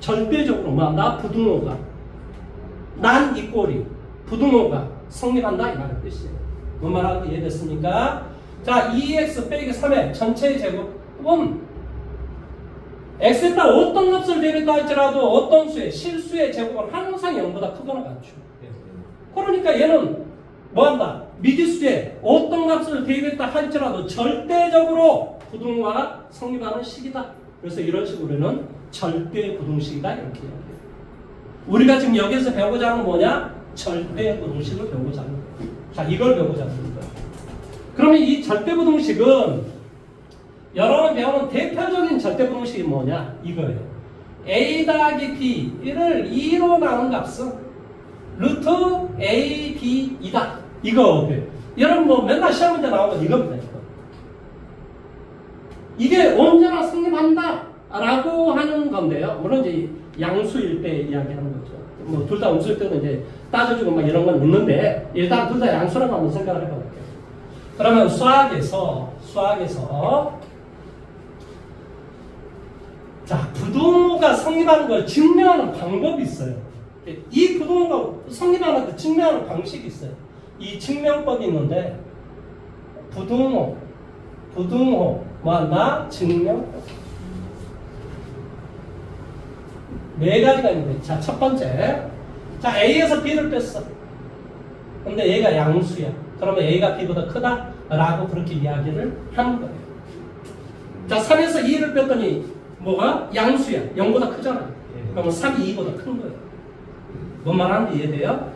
절대적으로 뭐한다? 부등호가. 난 이꼴이 부등호가 성립한다. 이 말의 뜻이에요. 뭔 말하는지 이해됐습니까? 자, 2x 빼기 3의 전체의 제곱은 x에다 어떤 값을 대입했다 할지라도 어떤 수의 실수의 제곱은 항상 0보다 크거나 같죠. 그러니까 얘는 뭐한다? 미지수에 어떤 값을 대입했다 할지라도 절대적으로 부등호가 성립하는 식이다. 그래서 이런 식으로는 절대 부등식이다. 이렇게 이야기해요. 우리가 지금 여기서 배우고자 하는 건 뭐냐? 절대 부등식을 배우고자 하는 거예요. 자, 이걸 배우고자 하는 거예요. 그러면 이 절대 부등식은 여러분 배우는 대표적인 절대 부등식이 뭐냐? 이거예요. a 더하기 b를 2로 나눈 값은 루트 a, b이다. 이거 여러분 뭐 맨날 시험 문제 나오면 이겁니다. 이게 언제나 성립한다 라고 하는 건데요. 물론 이제 양수일 때 이야기하는 거죠. 뭐 둘 다 음수일 때는 이제 따져주고 막 이런 건 있는데 일단 둘 다 양수라고 한번 생각을 해볼게요. 그러면 수학에서 자, 부동호가 성립하는 걸 증명하는 방법이 있어요. 이 부동호가 성립하는 걸 증명하는 방식이 있어요. 이 증명법이 있는데 부동호 뭐한다? 증명법. 네 가지가 있는데, 자, 첫 번째, 자, A에서 B를 뺐어. 근데 A가 양수야. 그러면 A가 B보다 크다? 라고 그렇게 이야기를 하는 거예요. 자, 3에서 2를 뺐더니 뭐가? 양수야. 0보다 크잖아. 그러면 3이 2보다 큰 거예요. 뭔 말하는지 이해돼요?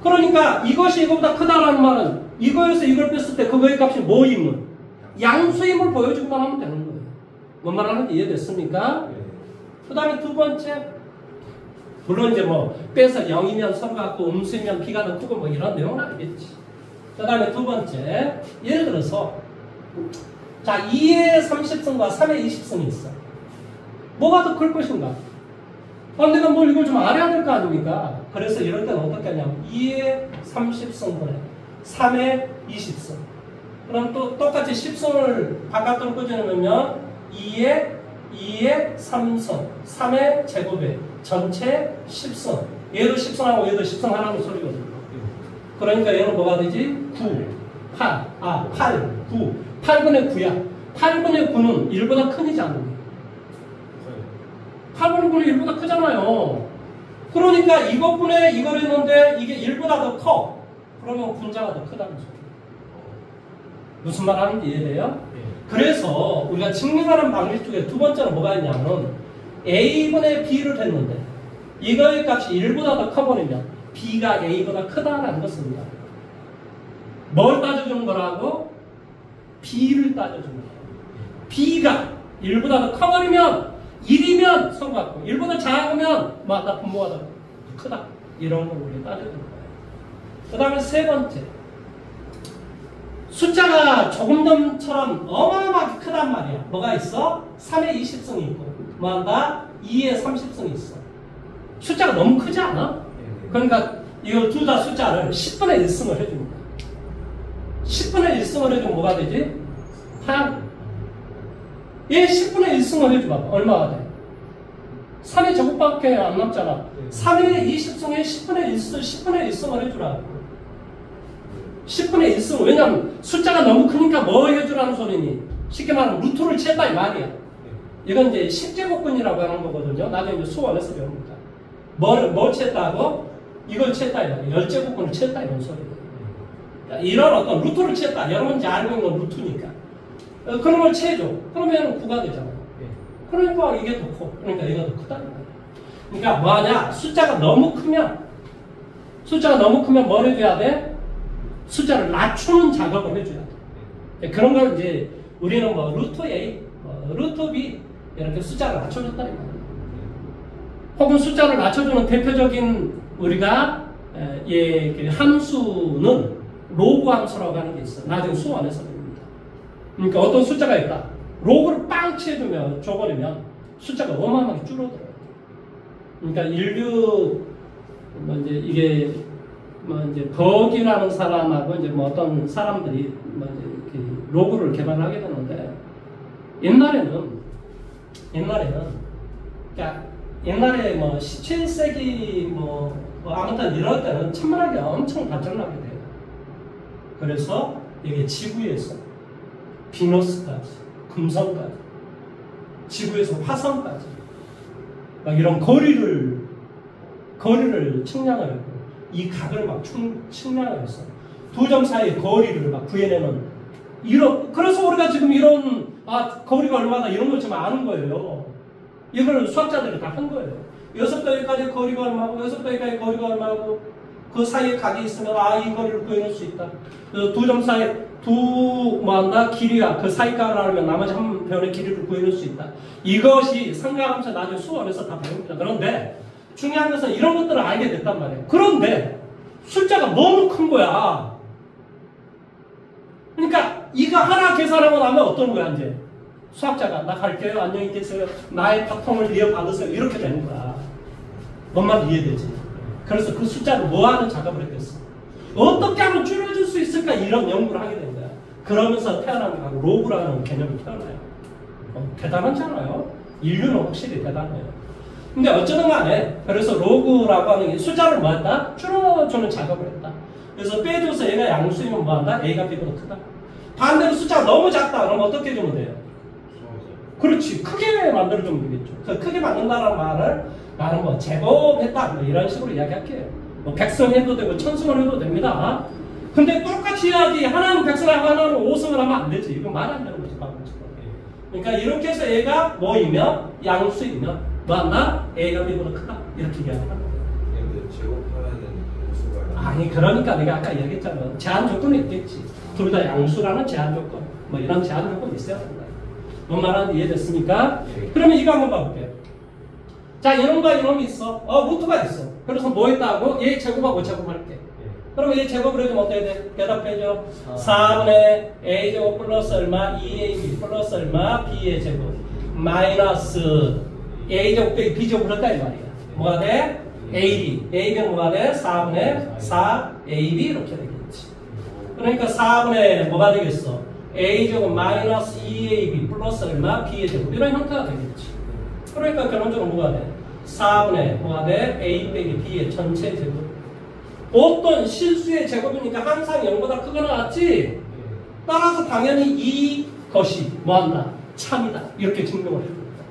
그러니까 이것이 이거보다 크다라는 말은 이거에서 이걸 뺐을 때 그거의 값이 뭐임을? 양수임을 보여주기만 하면 되는 거예요. 뭔 말하는지 이해됐습니까? 그 다음에 두 번째, 물론 이제 뭐 빼서 0이면 서로 같고 음수이면 B가 더 크고 뭐 이런 내용은 알겠지. 그 다음에 두 번째, 예를 들어서 자, 2의 30승과 3의 20승이 있어. 뭐가 더 클 것인가? 내가 뭘 이걸 좀 알아야 될 거 아닙니까? 그래서 이럴 때는 어떻게 하냐면 2의 30승분의 3의 20승. 그럼 또 똑같이 10승을 바깥으로 끄집으면 2의 3승, 3의 제곱에 전체 10승. 얘도 10승하고 얘도 10승 하라는 소리거든요. 그러니까 얘는 뭐가 되지? 8, 9. 8분의 9야. 8분의 9는 1보다 크지 않니? 8분의 9는 1보다 크잖아요. 그러니까 이것분의 이걸 했는데 이게 1보다 더 커. 그러면 분자가 더 크다는 소리. 무슨 말 하는지 이해돼요? 그래서 우리가 증명하는 방식 중에 두 번째는 뭐가 있냐면 A분의 B를 했는데 이거의 값이 1보다 더 커버리면 B가 A보다 크다라는 것입니다. 뭘 따져주는 거라고? B를 따져주는 거예요. B가 1보다 더 커버리면 1이면 서로 같고 1보다 작으면 나 분모가 더 크다. 이런 걸 우리 따져주는 거예요. 그 다음에 세 번째, 숫자가 조금 전처럼 어마어마하게 크단 말이야. 뭐가 있어? 3의 20승이 있고 뭐한다? 2의 30승이 있어. 숫자가 너무 크지 않아? 그러니까 이거 둘 다 숫자를 10분의 1승을 해줍니다. 10분의 1승을 해주면 뭐가 되지? 8. 얘 10분의 1승을 해줘봐. 얼마가 돼? 3의 제곱밖에 안 남잖아. 3의 20승에 10분의 1승을 해주라고. 10분의 1승. 왜냐면 숫자가 너무 크니까 뭐 해주라는 소리니? 쉽게 말하면 루트를 쳤다 이 말이야. 이건 이제 10제곱근이라고 하는 거거든요. 나중에 이제 수원에서 배웁니다. 뭘 쳤다고? 이걸 쳤다 이 말이야. 10제곱근을 쳤다 이런 소리예요. 이런 어떤 루트를 쳤다. 여러분 이제 알고 있는 루트니까. 그런 걸 채줘. 그러면 9가 되잖아요. 그러니까 이게 더 커. 그러니까 얘가 더 크다는 거예요. 그러니까 뭐하냐? 숫자가 너무 크면 뭘 해줘야 돼? 숫자를 낮추는 작업을 해줘야 돼. 그런 걸 이제 우리는 뭐 루트 A, 루트 B 이렇게 숫자를 낮춰줬다 이 말이에요. 혹은 숫자를 낮춰주는 대표적인 우리가 그 함수는 로그 함수라고 하는 게 있어. 나중에 수원에서 배웁니다. 그러니까 어떤 숫자가 있다. 로그를 빵 줘버리면 숫자가 어마어마하게 줄어들어요. 그러니까 인류 이제 이게 이제 버기라는 사람하고 이제 어떤 사람들이 이제 이렇게 로그를 개발하게 되는데 옛날에는 그러니까 옛날에 17세기 아무튼 이럴 때는 천문학이 엄청 발전하게 돼요. 그래서 이게 지구에서 비너스까지, 금성까지, 지구에서 화성까지 막 이런 거리를 측량을 했고 이 각을 막 측량을 했어. 두 점 사이의 거리를 막 구해내는 그래서 우리가 지금 이런 거리가 얼마나 이런 걸 좀 아는 거예요. 이걸 수학자들이 다 한 거예요. 6더기까지 거리가 얼마고 6더기까지 거리가 얼마고 그 사이에 각이 있으면 이 거리를 구해낼 수 있다. 그래서 두 점 사이 길이와 그 사이 값을 알면 나머지 한 변의 길이를 구해낼 수 있다. 이것이 상가하면서 나중에 수원에서 다 배웁니다. 그런데 중요한 것은 이런 것들을 알게 됐단 말이에요. 그런데 숫자가 너무 큰 거야. 그러니까 이거 하나 계산하고 나면 어떤 거야 이제? 수학자가 나 갈게요. 안녕히 계세요. 나의 파통을 이어받으세요. 이렇게 되는 거야. 뭔 말 이해되지? 그래서 그 숫자를 뭐하는 작업을 했겠어. 어떻게 하면 줄여줄 수 있을까 이런 연구를 하게 된 거야. 그러면서 태어난 거하고 로그라는 개념이 태어나요. 대단하잖아요. 인류는 확실히 대단해요. 근데 어쩌든 간에 그래서 로그라고 하는 게 숫자를 뭐 했다? 줄여주는 작업을 했다. 그래서 빼줘서 얘가 양수이면 뭐 한다? A가 B보다 크다. 반대로 숫자가 너무 작다. 그럼 어떻게 주면 돼요? 그렇지. 크게 만들어주면 되겠죠. 그 크게 만든다는 말을 나는 뭐 제곱했다. 뭐 이런 식으로 이야기할게요. 뭐 백성해도 되고 천승을 해도 됩니다. 근데 똑같이 해야지. 하나는 백성하고 하나는 5승을 하면 안 되지. 이거 말 안 되는 거지. 그러니까 이렇게 해서 얘가 뭐이면 양수이면 뭐 한다? A가 B보다 크다. 이렇게 이야기하는 거예요.
근데 제곱하면은 수가
아니 그러니까 내가 아까 얘기했잖아. 제한 조건이 있겠지. 둘 다 양수라는 제한 조건. 뭐 이런 제한 조건이 있어야 된다. 뭔 말하는지 이해됐습니까? 그러면 이거 한번 봐볼게요. 자, 이놈과 이놈이 있어. 루트가 있어. 그래서 뭐 했다고? 얘 제곱하고 제곱할게. 그럼 얘 제곱을 해주면 어떻게 돼? 대답해줘. 4분의 A제곱 플러스 얼마? 2AB 플러스 얼마? B의 제곱. 마이너스 A제곱 빼기 B제곱을 했다 이 말이야. 뭐가 돼? AB. AB는 뭐가 돼? 4분의 4AB 이렇게 되겠지. 그러니까 4분의 뭐가 되겠어? A제곱 마이너스 2AB 플러스 얼마? B의 제곱. 이런 형태가 되겠지. 그러니까 결론적으로 뭐가 돼? 4분의 뭐가 돼? A 빼기 B의 전체 제곱. 어떤 실수의 제곱이니까 항상 0보다 크거나 같지? 따라서 당연히 이것이 뭐한다? 참이다. 이렇게 증명을 해줍니다.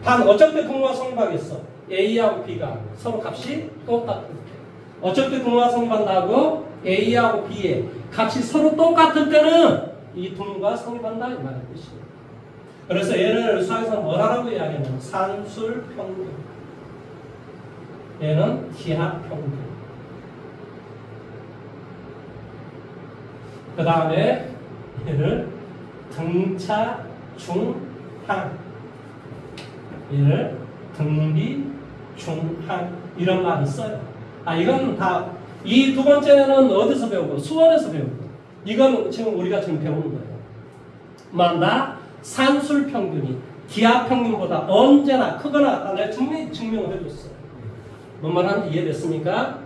단 어쩔 때 등호가 성립하겠어? A하고 B가 서로 값이 똑같을 때. 어쩔 때 등호가 성립한다고? A하고 B의 값이 서로 똑같을 때는 이 등호가 성립한다 이 말의 뜻이에요. 그래서 얘를 수학에서 뭐라고 이야기하냐면 산술 평균. 얘는 기하 평균. 그 다음에 얘를 등차 중항. 얘를 등비 중항. 이런 말을 써요. 이건 다 이 두 번째는 어디서 배우고? 수원에서 배우고. 이건 지금 우리가 지금 배우는 거예요. 만다 산술 평균이 기하 평균보다 언제나 크거나 같다. 내가 증명을 해줬어요. 뭔 말하는지 이해됐습니까?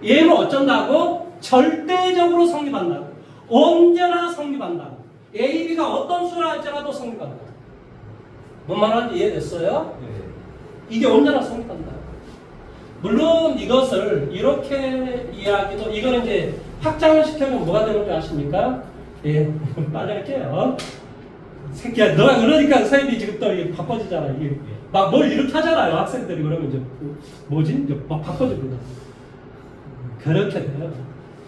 얘는 어쩐다고? 절대적으로 성립한다고. 언제나 성립한다고. A, B가 어떤 수라 할지라도 성립한다고. 뭔 말하는지 이해됐어요? 이게 언제나 성립한다고. 물론 이것을 이렇게 이야기도, 이거는 이제 확장을 시켜면 뭐가 되는 줄 아십니까? 예, 빨리 할게요. 새끼야, 너가 그러니까 선생님이 지금 또 바빠지잖아. 이게 막 뭘 이렇게 하잖아요. 학생들이 그러면 이제 뭐지? 이제 막 바빠집니다. 그렇게 돼요.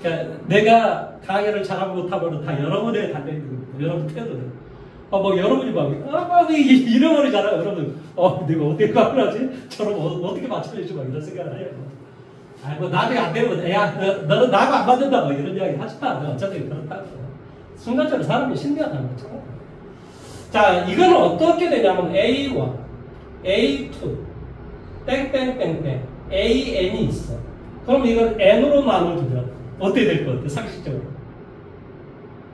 그러니까 내가 강의를 잘하고 못하면 다 여러분에 달려있는 거예요. 여러분 태워도 돼요. 뭐 여러분이 막 잃어버리잖아요. 여러분, 내가 어떻게 가능하지? 저런 어떻게 맞춰야지? 막 이런 생각을 해요. 뭐 나중에 안 되면, 야, 너는 나하고 안 맞는다. 뭐 이런 이야기 하지 마. 어차피 그렇다고. 순간적으로 사람이 신비하다는 거죠. 자, 이거는 어떻게 되냐면 A1, A2, 땡땡땡땡, AN이 있어. 그럼 이걸 N으로 나눠주면 어떻게 될 것 같아? 상식적으로.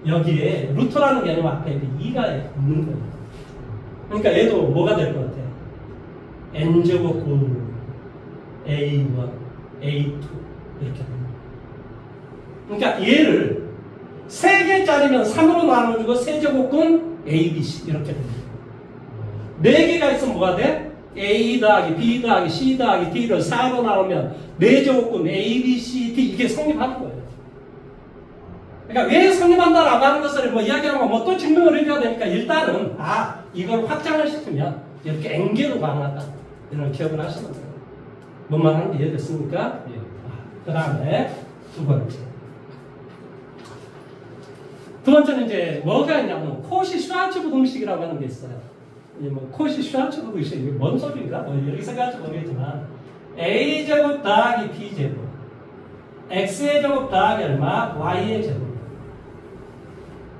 여기에 루트라는 개념 앞에 2가 있는 거예요. 그러니까 얘도 뭐가 될 것 같아? N제곱 구 A1, A2 이렇게 됩니다. 그러니까 얘를 3개짜리면 3으로 나눠주고 세제곱근 A, B, C 이렇게 됩니다. 4개가 있으면 뭐가 돼? A 더하기 B 더하기 C 더하기 D를 4로 나누면 4제곱근 A, B, C, D 이게 성립하는 거예요. 그러니까 왜 성립한다라고 하는 것을 뭐 이야기하면 뭐 또 증명을 해줘야 되니까 일단은 이걸 확장을 시키면 이렇게 N개로 가능하다. 이런 기억을 하시면 돼요. 뭔 말하는지 이해됐습니까? 예. 그 다음에 두 번째. 두 번째는 이제 뭐가 있냐면 코시-슈왈츠 부등식이라고 하는 게 있어요. 뭐 코시-슈왈츠 부등식 이게 뭔 소리인가? 뭐 이렇게 생각할지 모르겠지만 A제곱 더하기 B제곱 X의 제곱 더하기 얼마? Y의 제곱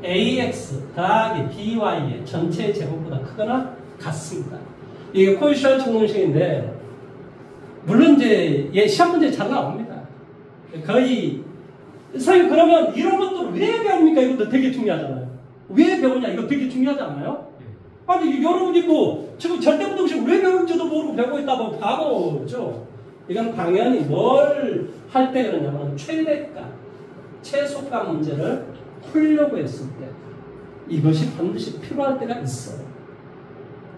AX 더하기 BY의 전체 제곱보다 크거나 같습니다. 이게 코시-슈왈츠 부등식인데 물론 이제 시험 문제 잘 나옵니다. 거의 선생님 그러면 이런 것들을 왜 배웁니까? 이것도 되게 중요하잖아요. 왜 배우냐? 이거 되게 중요하잖아요. 아니 여러분이 뭐 지금 절대부등식 왜 배울지도 모르고 배우고 있다고 바보죠. 이건 당연히 뭘 할 때 그러냐면 최대값, 최소값 문제를 풀려고 했을 때 이것이 반드시 필요할 때가 있어요.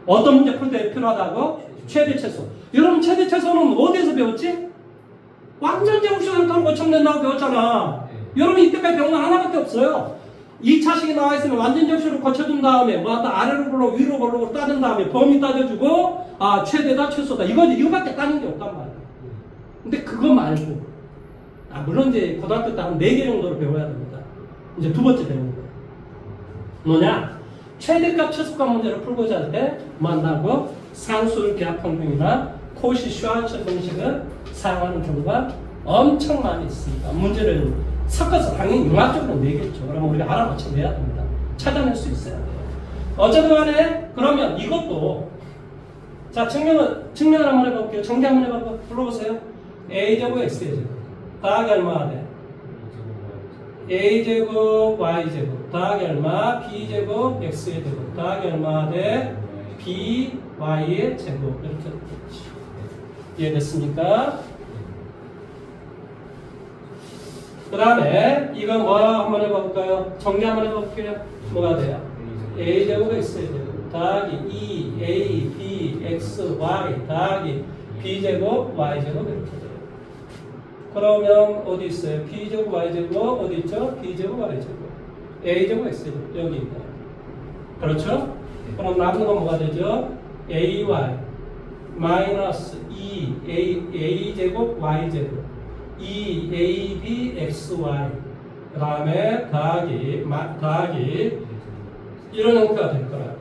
어떤 문제 풀 때 필요하다고? 최대 최소. 여러분 최대 최소는 어디에서 배웠지? 완전 제곱식은 고쳐낸다고 배웠잖아. 여러분 이때까지 배운 거 하나밖에 없어요. 2차식이 나와 있으면 완전 제곱식으로 고쳐준 다음에 뭐하다 아래로 걸러 위로 걸러 따진 다음에 범위 따져주고 아 최대다 최소다 이거밖에 따는 게 없단 말이야. 근데 그거 말고 물론 이제 고등학교 때 한 4개 정도로 배워야 됩니다. 이제 두 번째 배우는 거예요. 뭐냐? 최대값 최소값 문제를 풀고자 할 때 뭐 한다고? 상수를 계합평등이나 코시-슈왈츠 공식을 사용하는 경우가 엄청 많이 있습니다. 문제를 섞어서 당연히 융합적으로 내겠죠. 그러면 우리가 알아맞혀내야 됩니다. 찾아낼 수 있어야 돼요. 어쨌든 간에 그러면 이것도 자 증명을 한번 해볼게요. 정리 한번 해봐봐. 불러보세요. a제곱 x제곱 더하기 얼마가 돼? a제곱 y제곱 더하기 얼마? b제곱 x의 제곱 더하기 얼마가 돼? by의 제곱 이렇게 되겠지. 이해됐습니까? 그 다음에 이거 뭐 한번 해볼까요? 정리 한번 해볼게요. 뭐가 돼요? a제곱 x의 제곱 더하기 2a b x y 더하기 b제곱 y제곱 이렇게 돼요. 그러면 어디 있어요? b제곱 y제곱 어디 있죠? b제곱 y제곱 a제곱 x제곱 여기 있네요. 그렇죠? 그럼 남는 건 뭐가 되죠? ay 마이너스 2a제곱 y제곱 2ab xy 그 다음에 더하기 이런 형태가 될 거라고.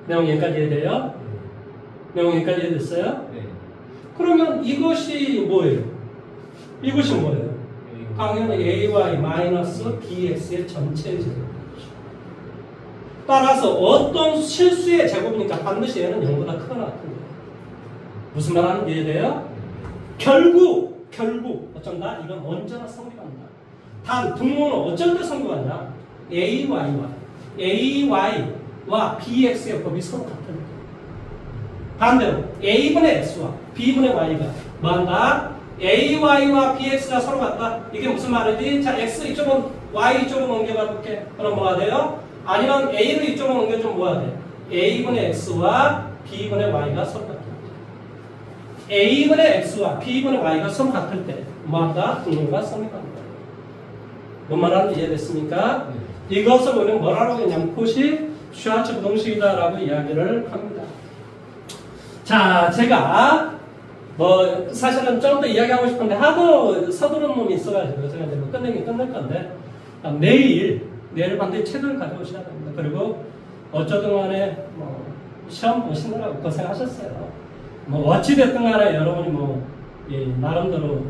내용 여기까지 이해돼요? 내용 여기까지 이해됐어요?
네.
그러면 이것이 뭐예요? 이것이 뭐예요? 당연히 ay 마이너스 bx의 전체 제곱. 따라서 어떤 실수의 제곱이니까 반드시 얘는 0보다 크거나 같은 거예요. 무슨 말 하는지 이해돼요? 결국 어쩐다? 이건 언제나 성립한다. 단 분모는 어쩔 때 성립하냐? ay와 bx의 곱이 서로 같은 거예요. 반대로 a분의 x와 b분의 y가 뭐한다? ay와 bx가 서로 같다. 이게 무슨 말이지? 자, x 이쪽은 y 이쪽으로 옮겨봐 볼게. 그럼 뭐가 돼요? 아니면 a를 이쪽으로 옮겨주면 뭐가 돼? a분의 x와 b분의 y가 서로 같다. a분의 x와 b분의 y가 서로 같을 때 뭐한다? 분모가 성립한다. 뭔 말하는지 이해됐습니까? 이것을 우리는 뭐라고 했냐면 코시-슈왈츠 부동식이다라고 이야기를 합니다. 자, 제가 뭐 사실은 좀 더 이야기하고 싶은데 하도 서두른 놈이 있어가지고 제가 이제 뭐 끝낼 건데 내일 반드시 책을 가져오셔야 됩니다. 그리고 어쩌든 간에 뭐 시험 보시느라고 고생하셨어요. 뭐 어찌됐든 간에 여러분이 뭐 나름대로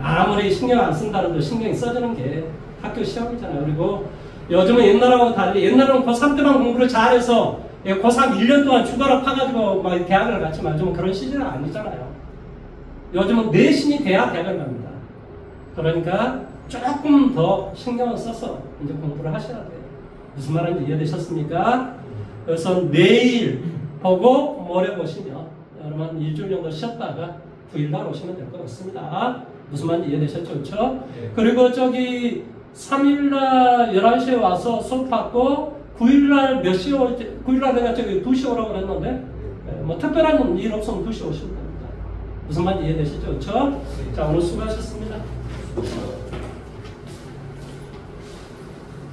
아무리 신경 안 쓴다는데 신경이 써지는 게 학교 시험이잖아요. 그리고 요즘은 옛날하고 달리 옛날은 고3 때만 공부를 잘해서 고3 1년 동안 죽어라 파가지고 막 대학을 갔지만 요즘은 그런 시즌은 아니잖아요. 요즘은 내신이 돼야 대학을 갑니다. 그러니까 조금 더 신경을 써서 이제 공부를 하셔야 돼요. 무슨 말인지 이해되셨습니까? 그래서 내일 보고 모레 보시면 여러분 일주일 정도 쉬었다가 9일날 오시면 될 것 같습니다. 무슨 말인지 이해되셨죠? 그렇죠? 네. 그리고 저기 3일날 11시에 와서 수업 받고 9일날 몇 시에 올지 9일날 내가 저기 2시 오라고 그랬는데 뭐 특별한 일 없으면 2시 오시면 됩니다. 무슨 말인지 이해되시죠? 그렇죠? 네. 자, 오늘 수고하셨습니다.